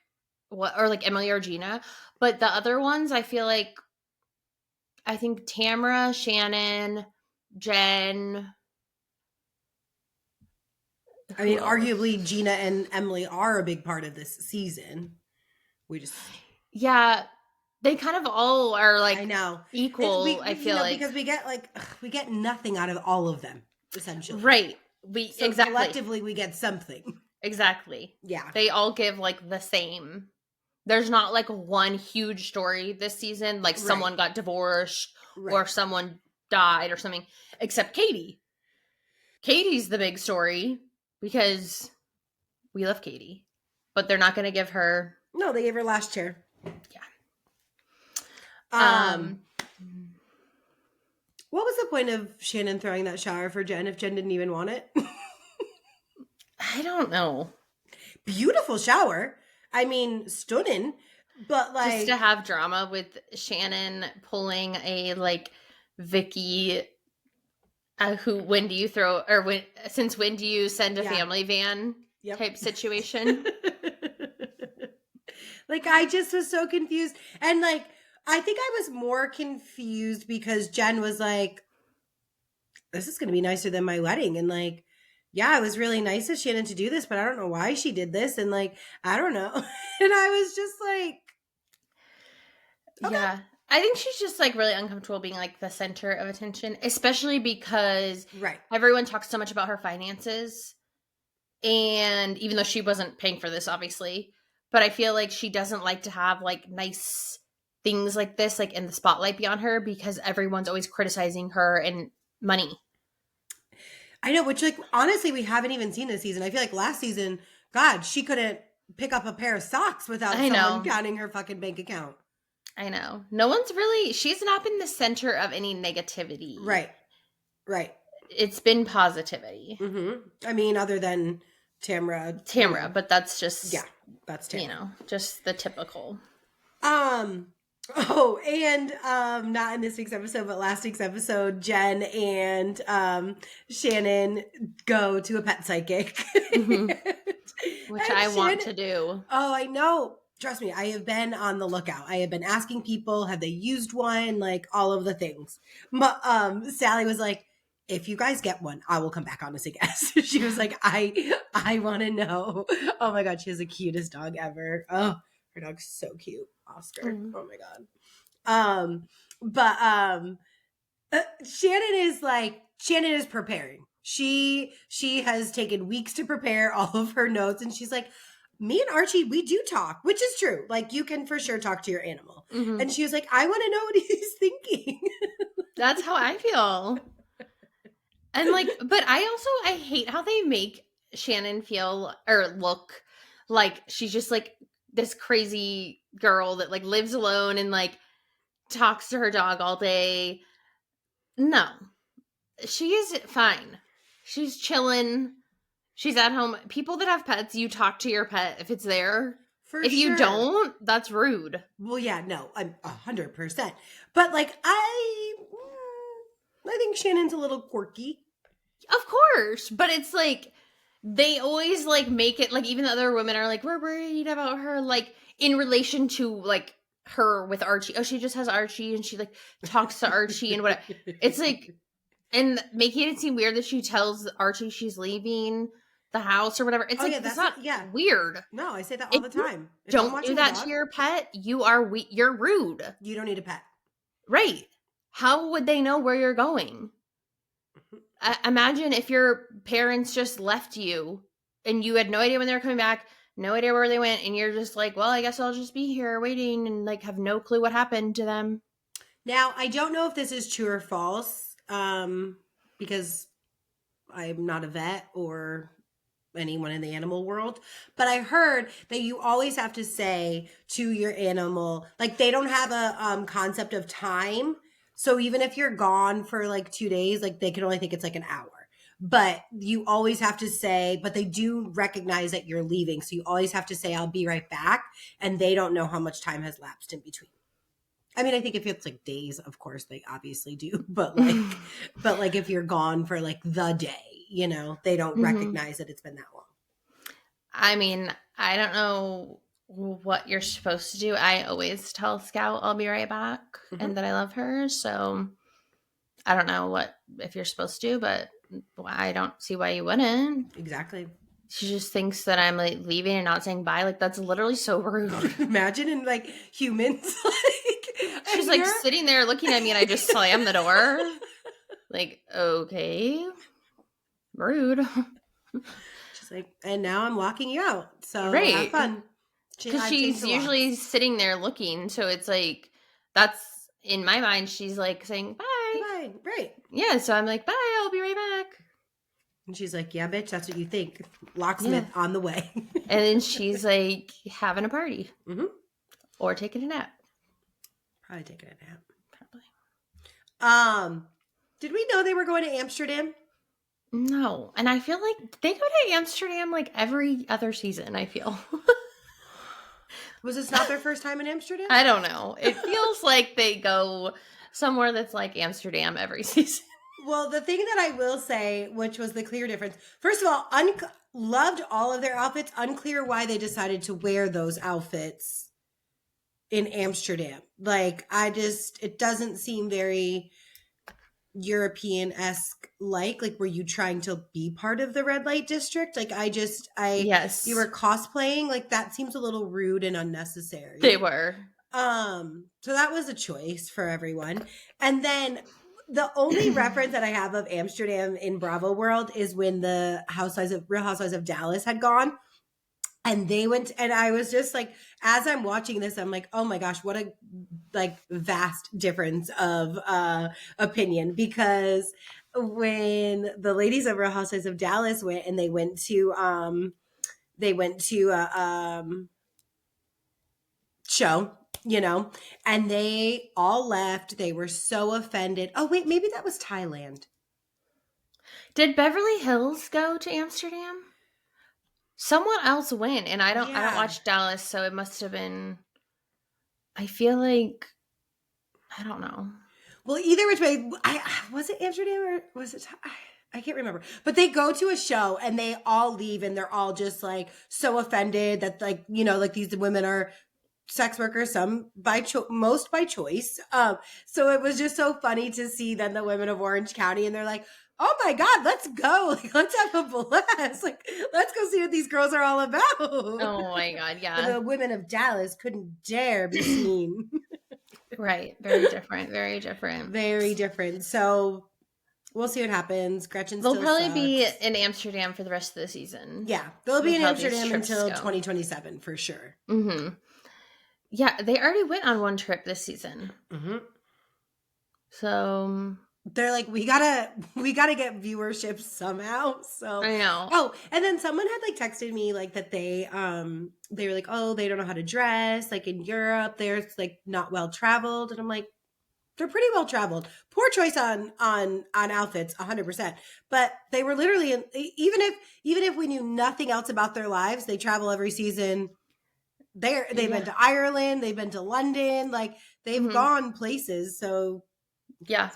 what, or like Emily or Gina. But the other ones, I feel like, I think Tamara, Shannon, Jen.
I mean, arguably Gina and Emily are a big part of this season.
Yeah, they kind of all are like,
I know,
equal. I feel like
because we get nothing out of all of them, essentially.
Right. Exactly.
Collectively we get something.
Exactly.
Yeah.
They all give like the same. There's not like one huge story this season, like someone got divorced or someone died or something, except Katie. Katie's the big story because we love Katie, but they're not going to give her.
No, they gave her last chair.
Yeah.
What was the point of Shannon throwing that shower for Jen if Jen didn't even want it?
I don't know.
Beautiful shower. I mean, stunning. But like,
just to have drama with Shannon pulling a like Vicky, when do you throw, or since when do you send a family van type situation?
Like, I just was so confused. And like, I think I was more confused because Jen was like, this is going to be nicer than my wedding. And like, yeah, it was really nice of Shannon to do this, but I don't know why she did this. And like, I don't know. And I was just like,
okay. Yeah. I think she's just like really uncomfortable being like the center of attention, especially because
Right.
everyone talks so much about her finances. And even though she wasn't paying for this, obviously, but I feel like she doesn't like to have like nice things like this, like in the spotlight beyond her, because everyone's always criticizing her and money.
I know, which like honestly, we haven't even seen this season. I feel like last season, God, she couldn't pick up a pair of socks without
I
someone
know.
counting her fucking bank account.
I know. No one's really, she's not been the center of any negativity.
Right.
It's been positivity.
Mm-hmm. I mean, other than Tamra,
but that's just,
that's Tamra.
Just the typical.
Oh, and not in this week's episode, but last week's episode, Jen and Shannon go to a pet psychic.
Mm-hmm. Which I want to do.
Oh, I know. Trust me, I have been on the lookout. I have been asking people, have they used one? Like all of the things. But Sally was like, if you guys get one, I will come back on as a guest. She was like, I want to know. Oh my God, she has the cutest dog ever. Oh, her dog's so cute. Oscar.
Mm-hmm.
Oh my God. Shannon is preparing. She has taken weeks to prepare all of her notes, and she's like, me and Archie, we do talk, which is true. Like, you can for sure talk to your animal.
Mm-hmm.
And she was like, I want to know what he's thinking.
That's how I feel. And like, but I hate how they make Shannon feel or look like she's just like this crazy girl that like lives alone and like talks to her dog all day. No, she is fine. She's chilling. She's at home. People that have pets, you talk to your pet if it's there. If you don't, that's rude.
Well, yeah, no, I'm 100%. But like, I think Shannon's a little quirky.
Of course, but it's like they always like make it like even the other women are like, we're worried about her, like in relation to like her with Archie. Oh, she just has Archie and she like talks to Archie and whatever. It's like, and making it seem weird that she tells Archie she's leaving the house or whatever. It's that's not weird.
No, I say that all the time.
If don't do that to your pet. You're rude.
You don't need a pet.
Right. How would they know where you're going? Imagine if your parents just left you and you had no idea when they were coming back, no idea where they went, and you're just like, well, I guess I'll just be here waiting and like have no clue what happened to them.
Now, I don't know if this is true or false, because I'm not a vet or anyone in the animal world, but I heard that you always have to say to your animal, like they don't have a concept of time. So even if you're gone for like 2 days, like they can only think it's like an hour. But you always have to say, but they do recognize that you're leaving. So you always have to say, I'll be right back. And they don't know how much time has lapsed in between. I mean, I think if it's like days, of course, they obviously do. But like if you're gone for like the day, you know, they don't recognize that it's been that long.
I mean, I don't know what you're supposed to do. I always tell Scout I'll be right back and that I love her. So I don't know what if you're supposed to, but I don't see why you wouldn't.
Exactly.
She just thinks that I'm like leaving and not saying bye. Like that's literally so rude.
Imagine in like humans, like
she's like sitting there looking at me and I just slam the door. Like, okay. Rude.
She's like, and now I'm walking you out. So have fun.
Because she's usually sitting there looking. So it's like, that's in my mind, she's like saying bye.
Bye. Right.
Yeah. So I'm like, bye. I'll be right back.
And she's like, yeah, bitch, that's what you think. Locksmith on the way.
And then she's like having a party. Or taking a nap.
Probably taking a nap. Probably. Did we know they were going to Amsterdam?
No. And I feel like they go to Amsterdam like every other season, I feel.
Was this not their first time in Amsterdam?
I don't know. It feels like they go somewhere that's like Amsterdam every season.
Well, the thing that I will say, which was the clear difference, first of all, loved all of their outfits. Unclear why they decided to wear those outfits in Amsterdam. Like, it doesn't seem very European-esque like were you trying to be part of the red light district? Like yes, you were cosplaying, like that seems a little rude and unnecessary.
They were.
So that was a choice for everyone. And then the only reference that I have of Amsterdam in Bravo world is when the Real Housewives of Dallas had gone. And they went, and I was just like, as I'm watching this, I'm like, oh my gosh, what a like vast difference of opinion. Because when the ladies of Real Housewives of Dallas went, and they went to show, you know, and they all left. They were so offended. Oh wait, maybe that was Thailand.
Did Beverly Hills go to Amsterdam? Someone else went, and I don't watch Dallas, so it must have been. I feel like I don't know.
Well, either which way, was it Amsterdam or was it? I can't remember. But they go to a show and they all leave, and they're all just like so offended that, like, you know, like these women are sex workers, some most by choice. So it was just so funny to see then the women of Orange County, and they're like, oh my God, let's go. Like, let's have a blast. Like, let's go see what these girls are all about.
Oh my God, yeah.
And the women of Dallas couldn't dare be seen.
Right. Very different. Very different.
Very different. So we'll see what happens. Gretchen
They'll
still
probably
sucks.
be in Amsterdam for the rest of the season.
Yeah, they'll be in
With how these
Amsterdam
trips
until
go.
2027 for sure.
Mm-hmm. Yeah, they already went on one trip this season.
Mm-hmm.
So
they're like, we gotta get viewership somehow. So
I know.
Oh, and then someone had like texted me like that they were like, oh, they don't know how to dress. Like in Europe, they're like not well traveled, and I'm like, they're pretty well traveled. Poor choice on outfits, 100%. But they were literally even if we knew nothing else about their lives, they travel every season. They've been to Ireland, they've been to London, like they've gone places. So
yeah,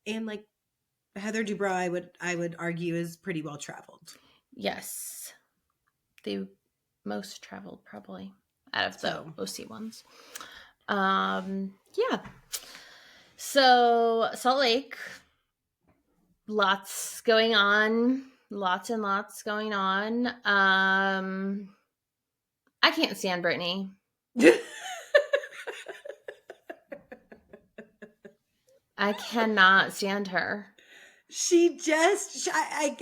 and like Heather Dubrow, I would argue is pretty well traveled.
Yes, the most traveled probably out of the OC ones. Yeah. So Salt Lake, lots going on, lots and lots going on. I can't stand Brittany. I cannot stand her.
I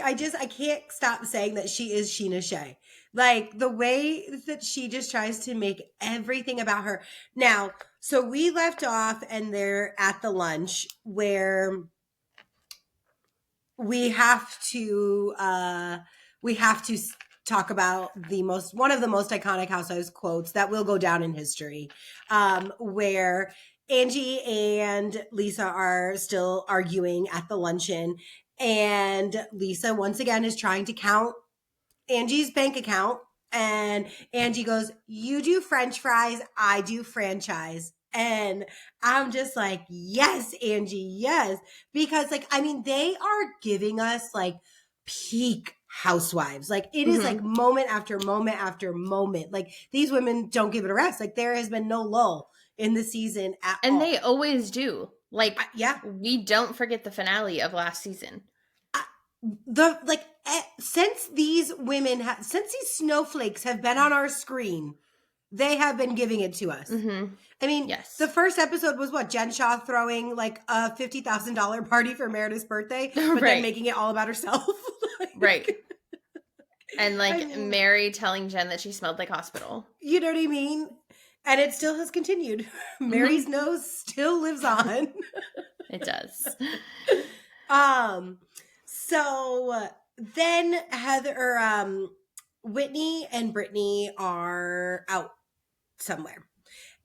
can't stop saying that she is Sheena Shea. Like the way that she just tries to make everything about her. Now, so we left off and they're at the lunch where we have to talk about one of the most iconic Housewives quotes that will go down in history, where Angie and Lisa are still arguing at the luncheon, and Lisa once again is trying to count Angie's bank account, and Angie goes, "You do French fries, I do franchise." And I'm just like, yes, Angie, yes. Because like, I mean, they are giving us like peak Housewives. Like it is like moment after moment after moment. Like these women don't give it a rest. Like there has been no lull in the season at all.
And they always do. Like, we don't forget the finale of last season.
Since these snowflakes have been on our screen, they have been giving it to us. I mean, yes. The first episode was what? Jen Shah throwing like a $50,000 party for Meredith's birthday, but then making it all about herself.
Right. And like Mary telling Jen that she smelled like hospital. You
know what I mean? And it still has continued. Mary's nose still lives on.
It does.
So then Whitney and Brittany are out somewhere.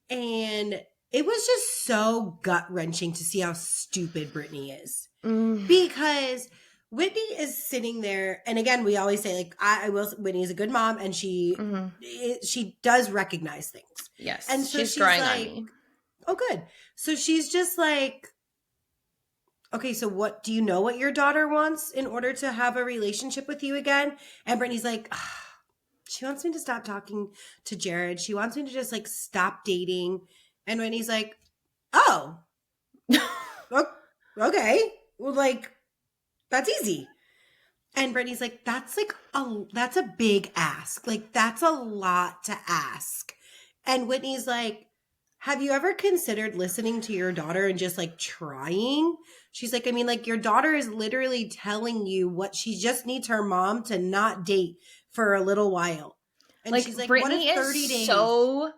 And it was just so gut-wrenching to see how stupid Brittany is. Because Whitney is sitting there, and again, we always say, like, Whitney is a good mom, and she does recognize things.
Yes,
and so
she's drawing
like,
on me.
Oh, good. So she's just like, okay, so what do you know what your daughter wants in order to have a relationship with you again? And Brittany's like, she wants me to stop talking to Jared. She wants me to just like stop dating. And Whitney's like, oh, okay. Well, like, that's easy. And Brittany's like, that's a big ask. Like, that's a lot to ask. And Whitney's like, have you ever considered listening to your daughter and just like trying? She's like, I mean, like your daughter is literally telling you what she just needs her mom to not date for a little while. And
Like,
she's like,
Brittany
what if 30
is
days?
so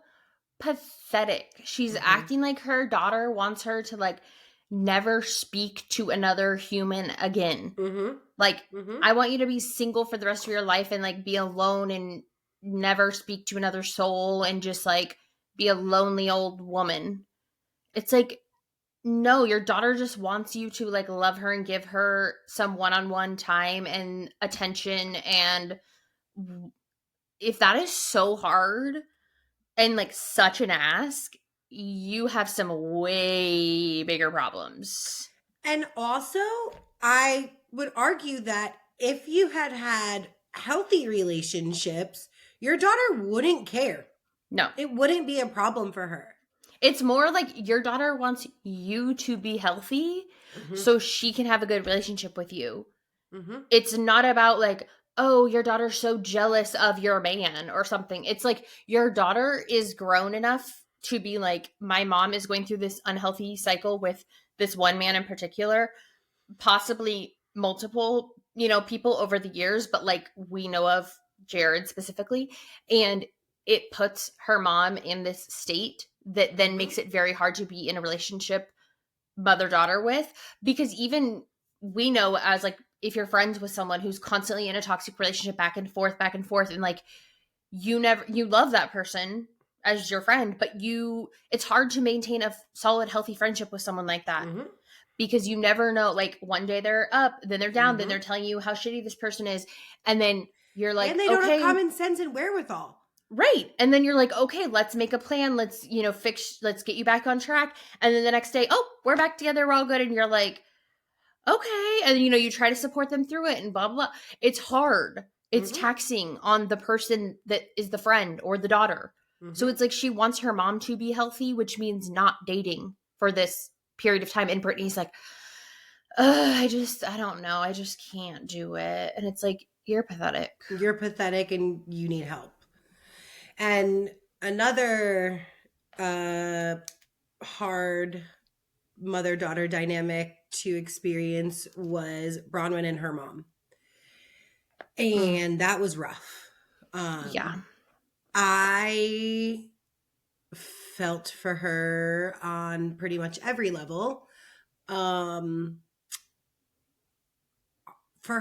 pathetic. She's acting like her daughter wants her to like never speak to another human again. Like, I want you to be single for the rest of your life and like be alone and never speak to another soul and just like be a lonely old woman. It's like, no, your daughter just wants you to like love her and give her some one-on-one time and attention. And if that is so hard and like such an ask, you have some way bigger problems.
And also, I would argue that if you had had healthy relationships, your daughter wouldn't care.
No.
It wouldn't be a problem for her.
It's more like your daughter wants you to be healthy so she can have a good relationship with you. It's not about like, oh, your daughter's so jealous of your man or something. It's like your daughter is grown enough to be like, my mom is going through this unhealthy cycle with this one man in particular, possibly multiple, people over the years, but like we know of Jared specifically. And it puts her mom in this state that then makes it very hard to be in a relationship mother-daughter with, because even we know as like, if you're friends with someone who's constantly in a toxic relationship back and forth, and like you love that person as your friend, but it's hard to maintain a solid, healthy friendship with someone like that. Because you never know, like one day they're up, then they're down, then they're telling you how shitty this person is. And then you're like,
and they don't have common sense and wherewithal.
Right. And then you're like, okay, let's make a plan. Let's, let's get you back on track. And then the next day, oh, we're back together. We're all good. And you're like, okay. And, you try to support them through it and blah, blah. It's hard. It's taxing on the person that is the friend or the daughter. So it's like she wants her mom to be healthy, which means not dating for this period of time. And Brittany's like, I don't know. I just can't do it. And it's like, you're pathetic.
You're pathetic and you need help. And another hard mother-daughter dynamic to experience was Bronwyn and her mom. And that was rough.
Yeah.
I felt for her on pretty much every level. For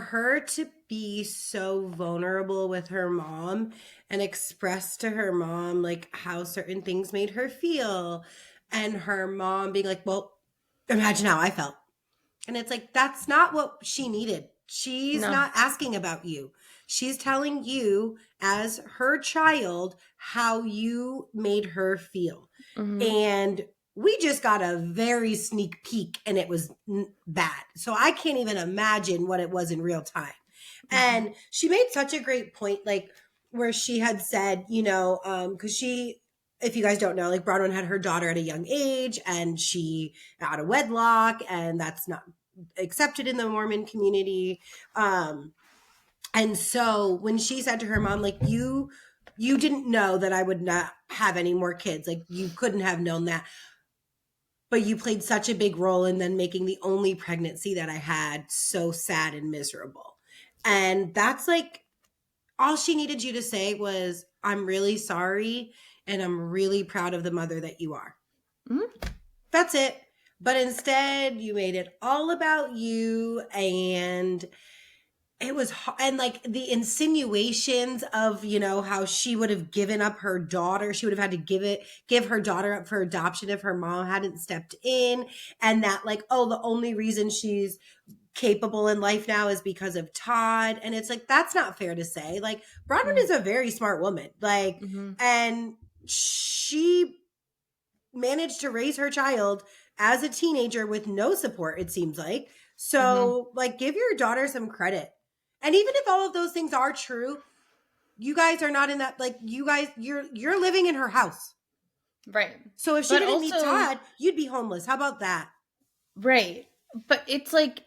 her to be so vulnerable with her mom and express to her mom like how certain things made her feel, and her mom being like, well, imagine how I felt. And it's like, that's not what she needed. She's not asking about you. She's telling you as her child how you made her feel. And we just got a very sneak peek and it was bad. So I can't even imagine what it was in real time. And she made such a great point, like where she had said, because she, if you guys don't know, like Bronwyn had her daughter at a young age and she out of wedlock, and that's not accepted in the Mormon community. And so when she said to her mom, like, you didn't know that I would not have any more kids. Like you couldn't have known that. But you played such a big role in then making the only pregnancy that I had so sad and miserable. And that's like, all she needed you to say was, I'm really sorry. And I'm really proud of the mother that you are. That's it. But instead you made it all about you. And it was, and like the insinuations of, how she would have given up her daughter. She would have had to give her daughter up for adoption if her mom hadn't stepped in. And that like, oh, the only reason she's capable in life now is because of Todd. And it's like, that's not fair to say. Like Bronwyn is a very smart woman. Like, and she managed to raise her child as a teenager with no support, it seems like. So like, give your daughter some credit. And even if all of those things are true, you guys are not in that, like you're living in her house.
Right.
So if she didn't meet Todd, you'd be homeless. How about that?
Right. But it's like,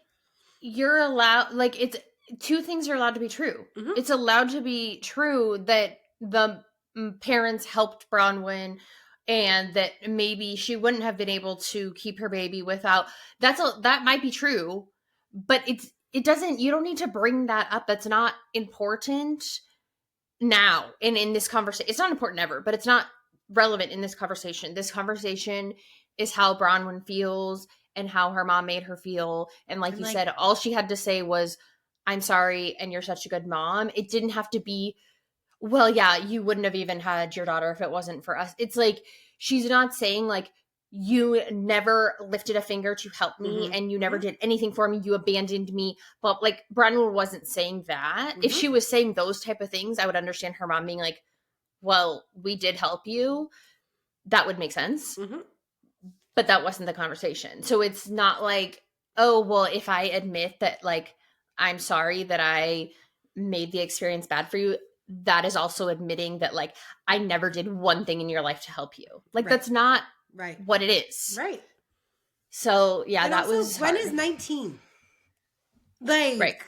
you're allowed, like it's, two things are allowed to be true. It's allowed to be true that the parents helped Bronwyn and that maybe she wouldn't have been able to keep her baby without. That might be true, but it doesn't. You don't need to bring that up. That's not important now. And in this conversation, it's not important ever, but it's not relevant in this conversation. This conversation is how Bronwyn feels and how her mom made her feel. And like you said, all she had to say was, "I'm sorry, and you're such a good mom." It didn't have to be, well, yeah, you wouldn't have even had your daughter if it wasn't for us. It's like, she's not saying like, you never lifted a finger to help me and you never did anything for me. You abandoned me. But like, Bronwyn wasn't saying that. If she was saying those type of things, I would understand her mom being like, well, we did help you. That would make sense. But that wasn't the conversation. So it's not like, oh, well, if I admit that like, I'm sorry that I made the experience bad for you, that is also admitting that like, I never did one thing in your life to help you. Like, that's not what it is.
Right.
So yeah,
and
that
also,
was
Gwen
hard.
is 19. Like,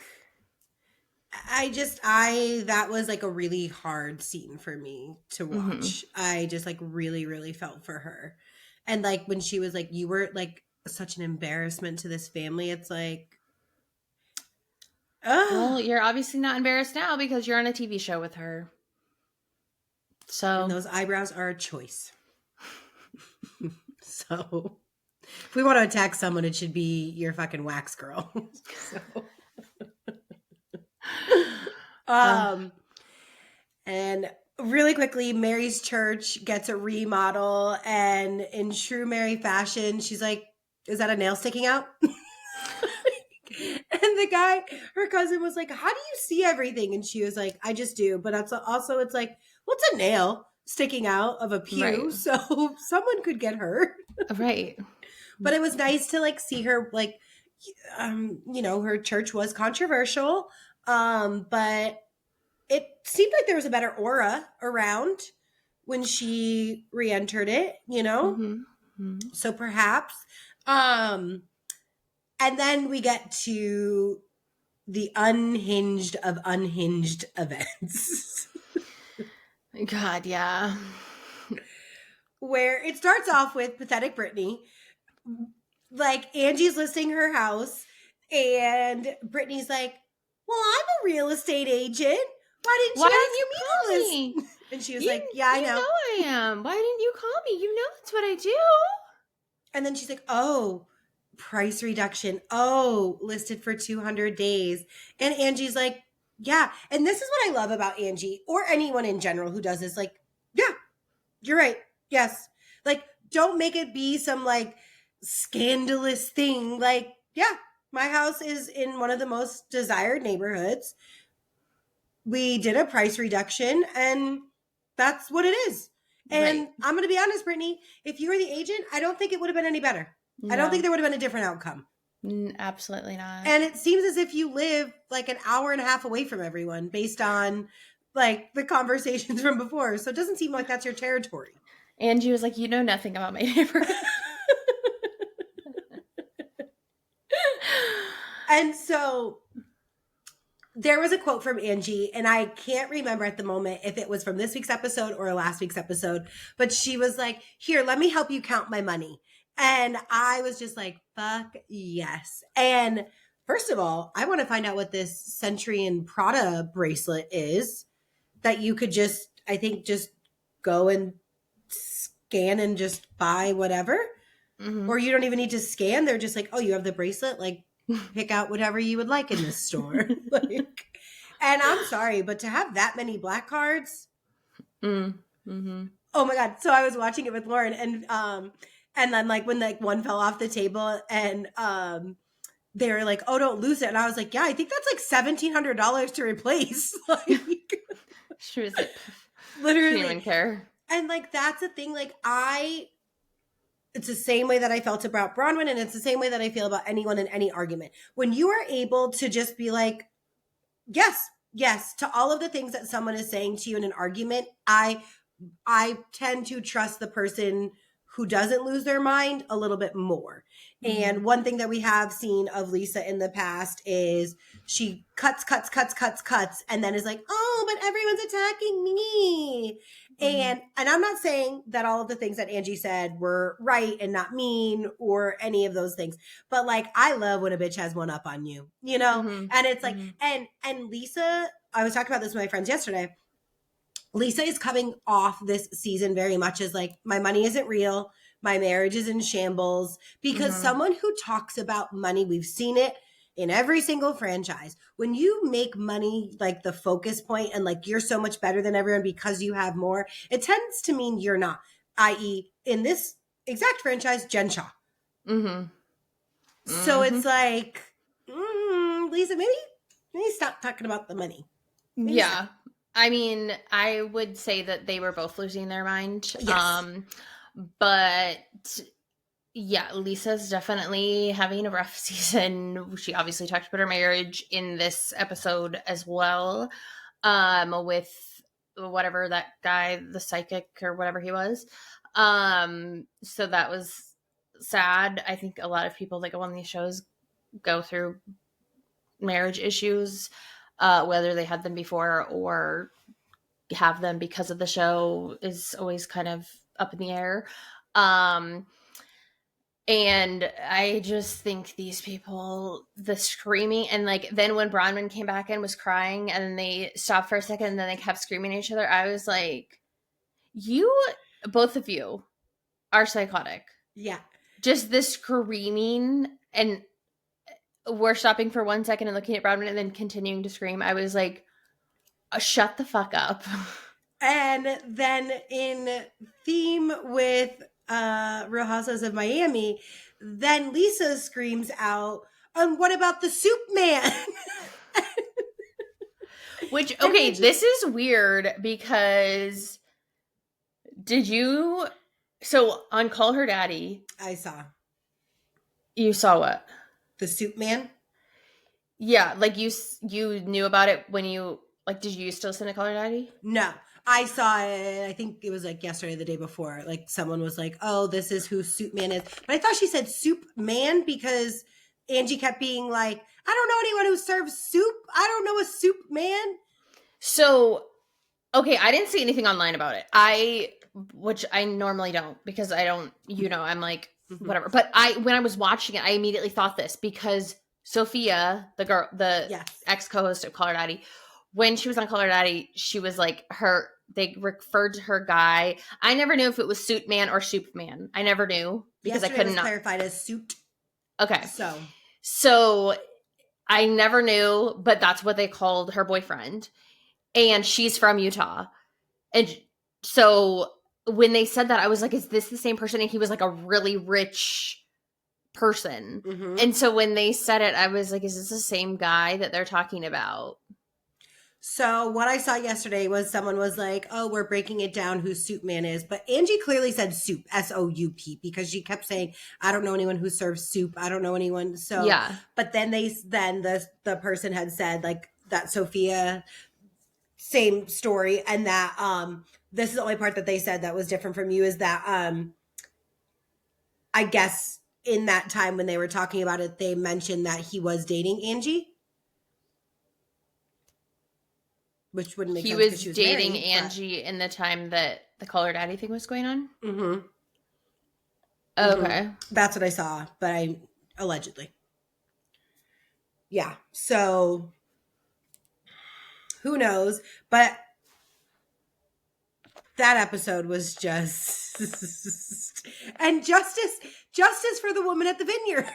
that was like a really hard scene for me to watch. I just like really, really felt for her. And like, when she was like, you were like such an embarrassment to this family. It's like,
well, you're obviously not embarrassed now because you're on a TV show with her. So,
and those eyebrows are a choice. So if we want to attack someone, it should be your fucking wax girl. And really quickly, Mary's church gets a remodel, and in true Mary fashion, she's like, is that a nail sticking out? And the guy, her cousin, was like, how do you see everything? And she was like, I just do. But also it's like, what's a nail sticking out of a pew? So someone could get hurt.
Right.
But it was nice to like see her, like, her church was controversial, but it seemed like there was a better aura around when she re-entered it, so perhaps. And then we get to the unhinged of unhinged events.
God, yeah.
Where it starts off with pathetic Brittany. Like, Angie's listing her house, and Brittany's like, well, I'm a real estate agent. Why didn't you call me? And she was like, yeah, I know.
You know I am. Why didn't you call me? You know that's what I do.
And then she's like, oh, price reduction. Oh, listed for 200 days. And Angie's like, yeah. And this is what I love about Angie, or anyone in general who does this. Like, yeah, you're right. Yes. Like, don't make it be some like scandalous thing. Like, yeah, my house is in one of the most desired neighborhoods. We did a price reduction, and that's what it is. And I'm going to be honest, Brittany, if you were the agent, I don't think it would have been any better. No. I don't think there would have been a different outcome.
Absolutely not.
And it seems as if you live like an hour and a half away from everyone based on like the conversations from before. So it doesn't seem like that's your territory.
Angie was like, you know nothing about my neighborhood.
And so there was a quote from Angie, and I can't remember at the moment if it was from this week's episode or last week's episode, but she was like, here, let me help you count my money. And I was just like, fuck yes. And first of all, I want to find out what this Century and Prada bracelet is that you could just, I think, just go and scan and just buy whatever. Or you don't even need to scan. They're just like, oh, you have the bracelet? Like, pick out whatever you would like in this store. And I'm sorry, but to have that many black cards. Oh my God. So I was watching it with Lauren, and then like when like one fell off the table, and they were like, oh, don't lose it. And I was like, yeah, I think that's like $1,700 to replace. Like,
she was like,
literally.
She didn't even care.
And like, that's the thing. Like, it's the same way that I felt about Bronwyn, and it's the same way that I feel about anyone in any argument. When you are able to just be like, yes, to all of the things that someone is saying to you in an argument, I tend to trust the person who doesn't lose their mind a little bit more. And one thing that we have seen of Lisa in the past is she cuts, and then is like, oh, no, but everyone's attacking me. And I'm not saying that all of the things that Angie said were right and not mean or any of those things. But like, I love when a bitch has one up on you, you know? And it's like, and Lisa, I was talking about this with my friends yesterday. Lisa is coming off this season very much as like, my money isn't real. My marriage is in shambles, because someone who talks about money, we've seen it in every single franchise. When you make money like the focus point and like you're so much better than everyone because you have more, it tends to mean you're not, i.e. in this exact franchise, Jen Shaw. So it's like, Lisa, maybe stop talking about the money. Maybe
yeah.
stop.
I mean, I would say that they were both losing their mind.
Yes.
But yeah, Lisa's definitely having a rough season. She obviously talked about her marriage in this episode as well, with whatever that guy, the psychic or whatever he was. So that was sad. I think a lot of people that go on these shows go through marriage issues, whether they had them before or have them because of the show is always kind of up in the air. And I just think these people, the screaming, and like then when Bronwyn came back and was crying and then they stopped for a second and then they kept screaming at each other, I was like, you, both of you are psychotic.
Yeah.
Just this screaming, and we're stopping for 1 second and looking at Bronwyn and then continuing to scream. I was like, shut the fuck up.
And then in theme with Real Housewives of Miami, then Lisa screams out, and what about the soup man?
Which, okay, this is weird because so on Call Her Daddy,
I saw.
You saw what?
The soup man?
Yeah, like you knew about it when you, like, did you still send a Call Her Daddy?
No. I saw it, I think it was like yesterday, the day before. Like someone was like, oh, this is who Soup Man is. But I thought she said Soup Man because Angie kept being like, I don't know anyone who serves soup. I don't know a soup man.
So, okay, I didn't see anything online about it. Which I normally don't, because I don't, I'm like, whatever. But when I was watching it, I immediately thought this because Sophia, the girl, the ex co-host of Call Her Daddy, when she was on Call Her Daddy, she was like they referred to her guy. I never knew if it was Suit Man or Soup Man. I never knew because
Yesterday
I couldn't
clarified as suit.
Okay.
So
I never knew, but that's what they called her boyfriend. And she's from Utah. And so when they said that, I was like, is this the same person? And he was like a really rich person. And so when they said it, I was like, is this the same guy that they're talking about?
So what I saw yesterday was someone was like, oh, we're breaking it down who Soup Man is. But Angie clearly said soup, S-O-U-P, because she kept saying, I don't know anyone who serves soup. I don't know anyone. So, yeah. But then the person had said like that Sophia, same story. And that this is the only part that they said that was different from you is that I guess in that time when they were talking about it, they mentioned that he was dating Angie. Which wouldn't make sense. He was dating married,
Angie in the time that the Call Her Daddy thing was going on? Okay.
That's what I saw, but allegedly. Yeah. So who knows? But that episode was just and justice for the woman at the vineyard.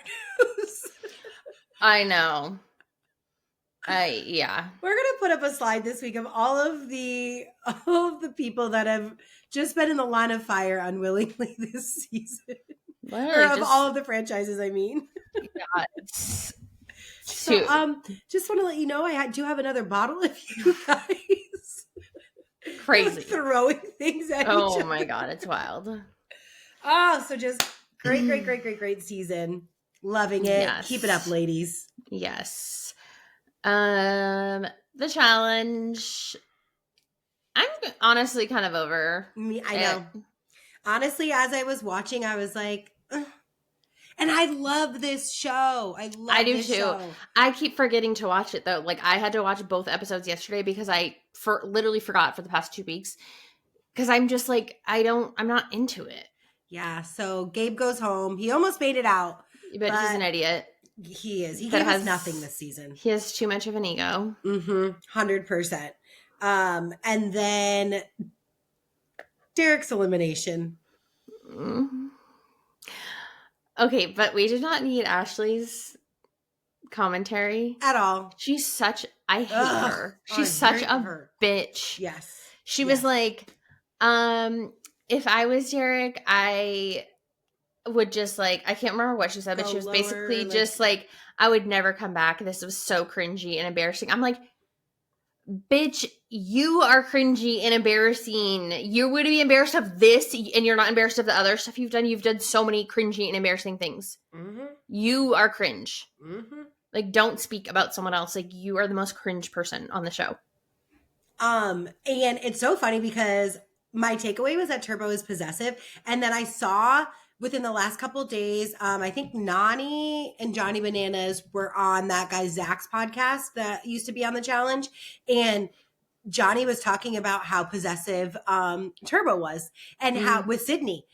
I know. Yeah.
We're gonna put up a slide this week of all of the people that have just been in the line of fire unwillingly this season. Or of all of the franchises, I mean.
Yeah,
so just want to let you know I do have another bottle if you guys
crazy
throwing things at each other.
Oh my god, it's wild.
Oh, so just great season. Loving it.
Yes.
Keep it up, ladies.
Yes. The challenge, I'm honestly kind of over.
I know. Honestly, as I was watching, I was like, ugh. And I love this show. I do too.
I keep forgetting to watch it though. Like I had to watch both episodes yesterday because I literally forgot for the past 2 weeks because I'm just like, I'm not into it.
Yeah. So Gabe goes home. He almost made it out.
But he's an idiot.
He is. He
That
gave us
has
nothing this season.
He has too much of an ego.
100%. And then Derek's elimination.
Okay, but we did not need Ashley's commentary
At all.
I hate her. She's such a bitch.
Yes.
She was like, if I was Derek, I would just like, I can't remember what she said, but she was basically just like, I would never come back. This was so cringy and embarrassing. I'm like, bitch, you are cringy and embarrassing. You would be embarrassed of this and you're not embarrassed of the other stuff you've done. You've done so many cringy and embarrassing things. You are cringe. Like, don't speak about someone else. Like, you are the most cringe person on the show.
And it's so funny because my takeaway was that Turbo is possessive. And then I saw within the last couple of days, I think Nani and Johnny Bananas were on that guy Zach's podcast that used to be on the challenge. And Johnny was talking about how possessive Turbo was and how with Sydney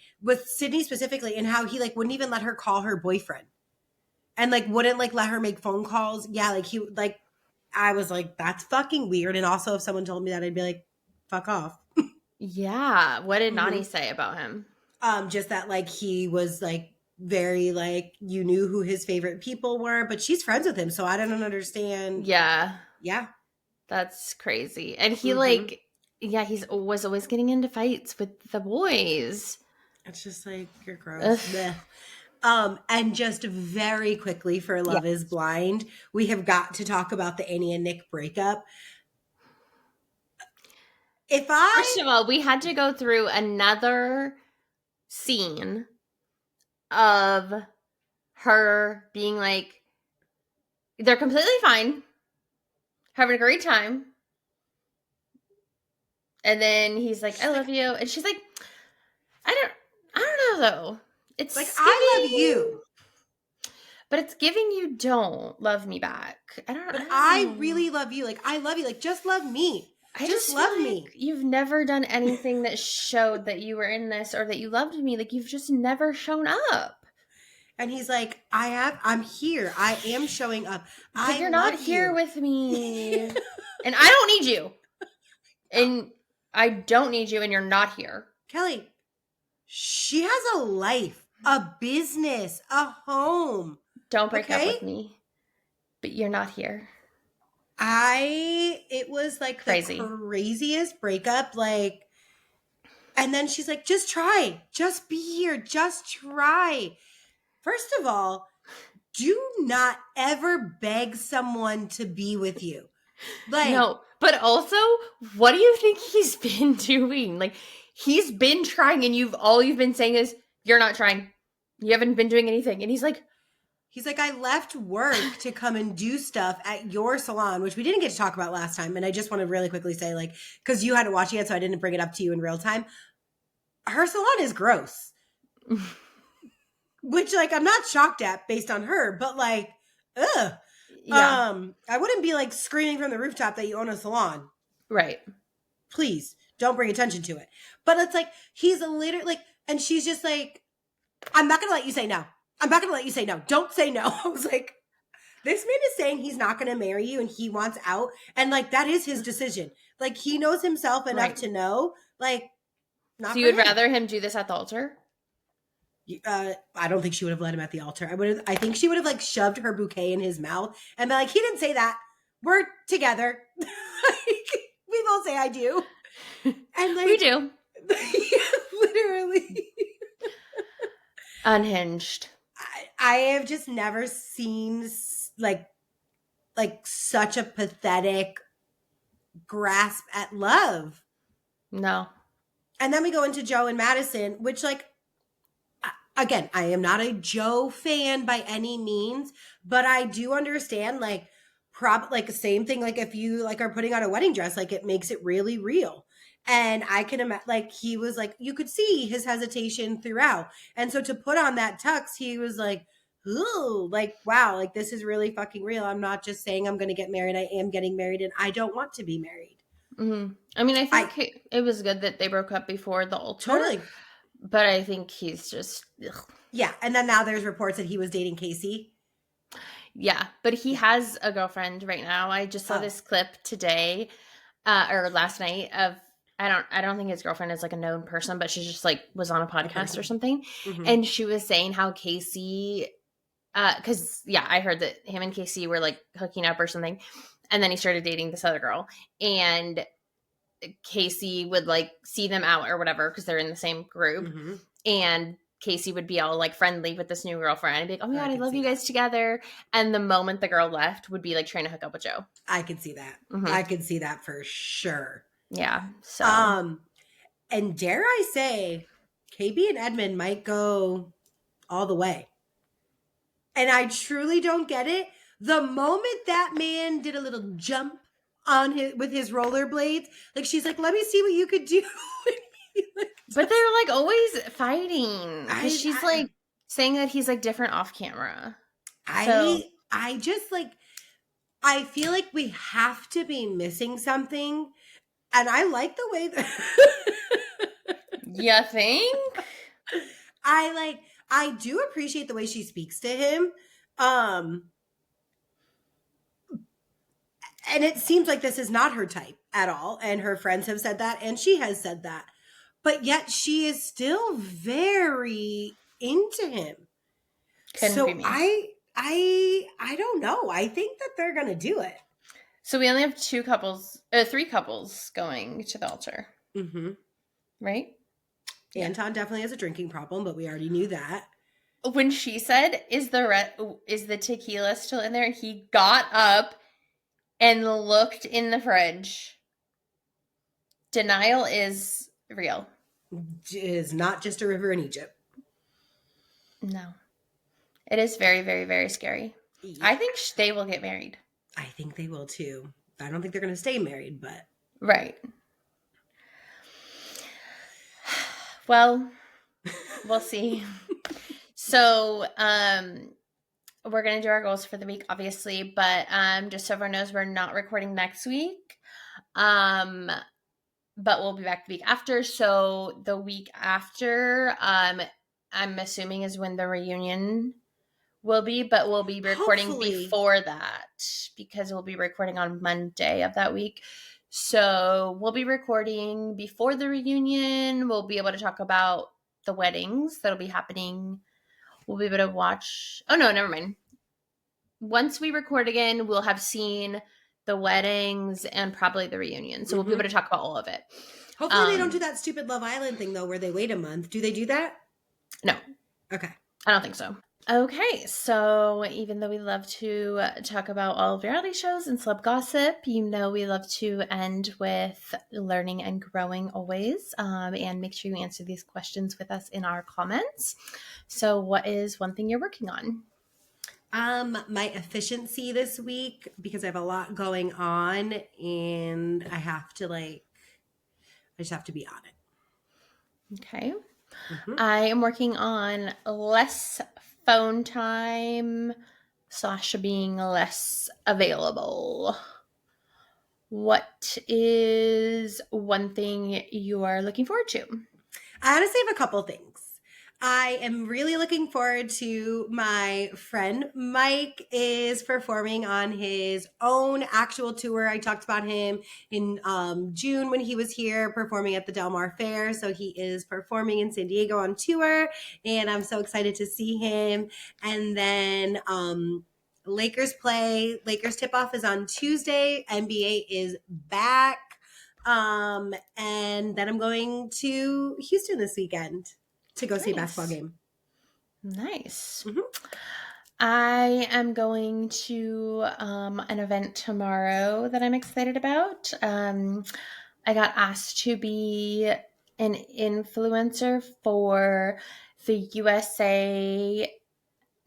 specifically, and how he like wouldn't even let her call her boyfriend. And like wouldn't like let her make phone calls. Yeah, like he like I was like, that's fucking weird. And also if someone told me that, I'd be like, fuck off.
Yeah. What did Nani say about him?
Just that like he was like very like you knew who his favorite people were, but she's friends with him, so I don't understand.
Yeah.
Yeah.
That's crazy. And he like he was always getting into fights with the boys.
It's just like you're gross. And just very quickly for Love is Blind, we have got to talk about the Annie and Nick breakup.
First of all, we had to go through another scene of her being like, they're completely fine, having a great time. And then he's like, I love you. And she's like, I don't know though. It's
like, I love you.
But it's giving you don't love me back.
I really love you. Like, I love you. Like, just love me. Just love me.
You've never done anything that showed that you were in this or that you loved me. Like, you've just never shown up.
And he's like, I'm here. I am showing up.
But you're not here with me. And I don't need you. And I don't need you, and you're not here.
Kelly, she has a life, a business, a home.
Don't break up with me. But you're not here.
It was like
crazy.
The craziest breakup. Like, and then she's like, just try. Just be here. Just try. First of all, do not ever beg someone to be with you. Like,
no, but also, what do you think he's been doing? Like, he's been trying, and all you've been saying is, you're not trying. You haven't been doing anything. And he's like,
I left work to come and do stuff at your salon, which we didn't get to talk about last time. And I just want to really quickly say, like, because you hadn't watched it yet, so I didn't bring it up to you in real time. Her salon is gross. Which, like, I'm not shocked at based on her, but, like, ugh. Yeah. I wouldn't be, like, screaming from the rooftop that you own a salon.
Right.
Please, don't bring attention to it. But it's like, he's literally, like, and she's just like, I'm not going to let you say no. I'm not going to let you say no. Don't say no. I was like, this man is saying he's not going to marry you and he wants out. And, like, that is his decision. Like, he knows himself enough to know, like, not
so you would rather him do this at the altar?
I don't think she would have let him at the altar. I think she would have like shoved her bouquet in his mouth and be like, he didn't say that. We're together. We both say I do. And like,
we do.
Literally.
Unhinged.
I have just never seen like such a pathetic grasp at love.
No.
And then we go into Joe and Madison, which like, again, I am not a Joe fan by any means, but I do understand like like the same thing. Like if you like are putting on a wedding dress, like it makes it really real. And I can imagine like he was like, you could see his hesitation throughout. And so to put on that tux, he was like, ooh, like, wow, like this is really fucking real. I'm not just saying I'm going to get married. I am getting married and I don't want to be married.
Mm-hmm. I mean, I think it was good that they broke up before the altar.
Totally.
But I think he's just... Ugh.
Yeah, and then now there's reports that he was dating Casey.
Yeah, but he has a girlfriend right now. I just saw this clip today, or last night of... I don't think his girlfriend is like a known person, but she just like was on a podcast or something.
Mm-hmm.
And she was saying how Casey, cause yeah, I heard that him and Casey were like hooking up or something. And then he started dating this other girl, and Casey would like see them out or whatever, cause they're in the same group.
Mm-hmm.
And Casey would be all like friendly with this new girlfriend and be like, oh my God, I love you guys together. And the moment the girl left would be like trying to hook up with Joe.
I could see that.
Mm-hmm.
I could see that for sure.
Yeah. So,
and dare I say, KB and Edmund might go all the way. And I truly don't get it. The moment that man did a little jump on with his rollerblades, like she's like, let me see what you could do.
But they're like always fighting. Because she's like saying that he's like different off camera.
I just like, I feel like we have to be missing something. And I like the way that...
You think?
I do appreciate the way she speaks to him. And it seems like this is not her type at all. And her friends have said that, and she has said that. But yet she is still very into him. Couldn't be me. I don't know. I think that they're going to do it.
So we only have three couples going to the altar.
Mm-hmm.
Right?
Anton definitely has a drinking problem, but we already knew that.
When she said, is the tequila still in there? And he got up and looked in the fridge. Denial is real.
It is not just a river in Egypt.
No. It is very, very, very scary. Yeah. I think they will get married.
I think they will too. I don't think they're going to stay married, but...
Right. Well, we'll see. So, we're going to do our goals for the week, obviously, but just so everyone knows, we're not recording next week. But we'll be back the week after. So the week after, I'm assuming is when the reunion will be, but we'll be recording before that because we'll be recording on Monday of that week. So we'll be recording before the reunion. We'll be able to talk about the weddings that'll be happening. We'll be able to watch. Oh, no, never mind. Once we record again, we'll have seen the weddings and probably the reunion. So we'll be able to talk about all of it.
Hopefully they don't do that stupid Love Island thing, though, where they wait a month. Do they do that?
No.
Okay.
I don't think so. Okay, so even though we love to talk about all reality shows and celeb gossip, you know we love to end with learning and growing always. And make sure you answer these questions with us in our comments. So what is one thing you're working on?
My efficiency this week, because I have a lot going on and I just have to be on it.
Okay. Mm-hmm. I am working on less phone time / being less available. What is one thing you are looking forward to?
I honestly have a couple things. I am really looking forward to my friend Mike is performing on his own actual tour. I talked about him in June when he was here performing at the Del Mar Fair. So he is performing in San Diego on tour, and I'm so excited to see him. And then Lakers tip-off is on Tuesday. NBA is back. And then I'm going to Houston this weekend to go see a basketball game.
Nice.
Mm-hmm.
I am going to an event tomorrow that I'm excited about. I got asked to be an influencer for the USA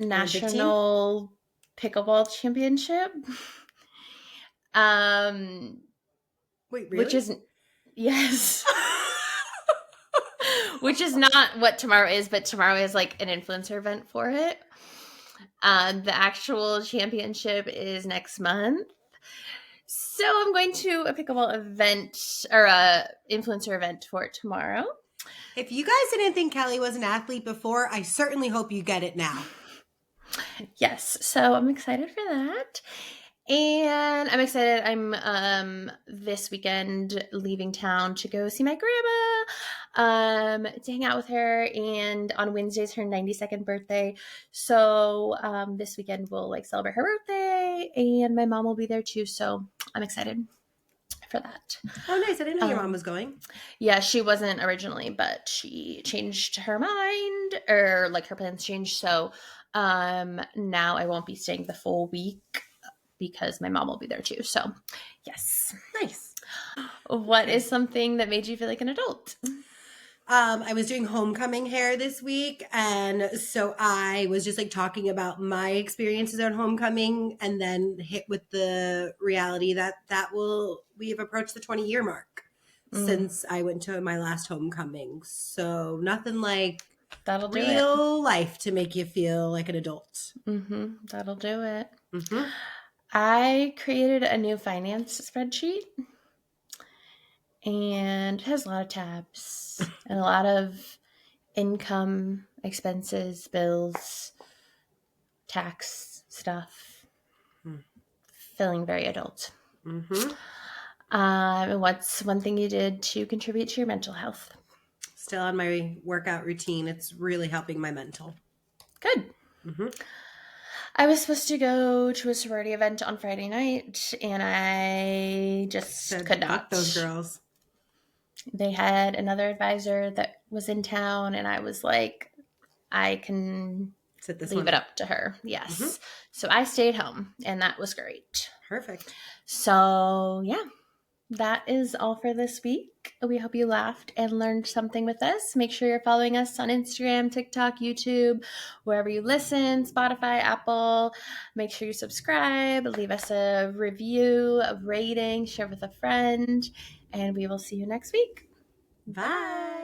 National Pickleball Championship.
Wait, really?
Which is, yes. Which is not what tomorrow is, but tomorrow is like an influencer event for it. The actual championship is next month. So I'm going to a pickleball event or a influencer event for tomorrow.
If you guys didn't think Kelly was an athlete before, I certainly hope you get it now.
Yes, so I'm excited for that. And I'm excited. I'm this weekend leaving town to go see my grandma, to hang out with her. And on Wednesday's her 92nd birthday. So this weekend we'll like celebrate her birthday, and my mom will be there too. So I'm excited for that.
Oh, nice. I didn't know your mom was going.
Yeah, she wasn't originally, but she changed her mind, or like her plans changed. So now I won't be staying the full week because my mom will be there too. So yes.
Nice.
What is something that made you feel like an adult?
I was doing homecoming hair this week, and so I was just like talking about my experiences on homecoming, and then hit with the reality that we have approached the 20-year mark since I went to my last homecoming. So nothing like
That'll do
real life to make you feel like an adult.
That'll do it.
Mm-hmm.
I created a new finance spreadsheet, and it has a lot of tabs and a lot of income, expenses, bills, tax stuff. Feeling very adult. What's one thing you did to contribute to your mental health?
Still on my workout routine. It's really helping my mental.
Good. I was supposed to go to a sorority event on Friday night, and I just could not.
Fuck those girls.
They had another advisor that was in town, and I was like, I can leave it up to her. Yes. So I stayed home, and that was great.
Perfect.
So yeah, that is all for this week. We hope you laughed and learned something with us. Make sure you're following us on Instagram, TikTok, YouTube, wherever you listen, Spotify, Apple. Make sure you subscribe, leave us a review, a rating, share with a friend, and we will see you next week.
Bye.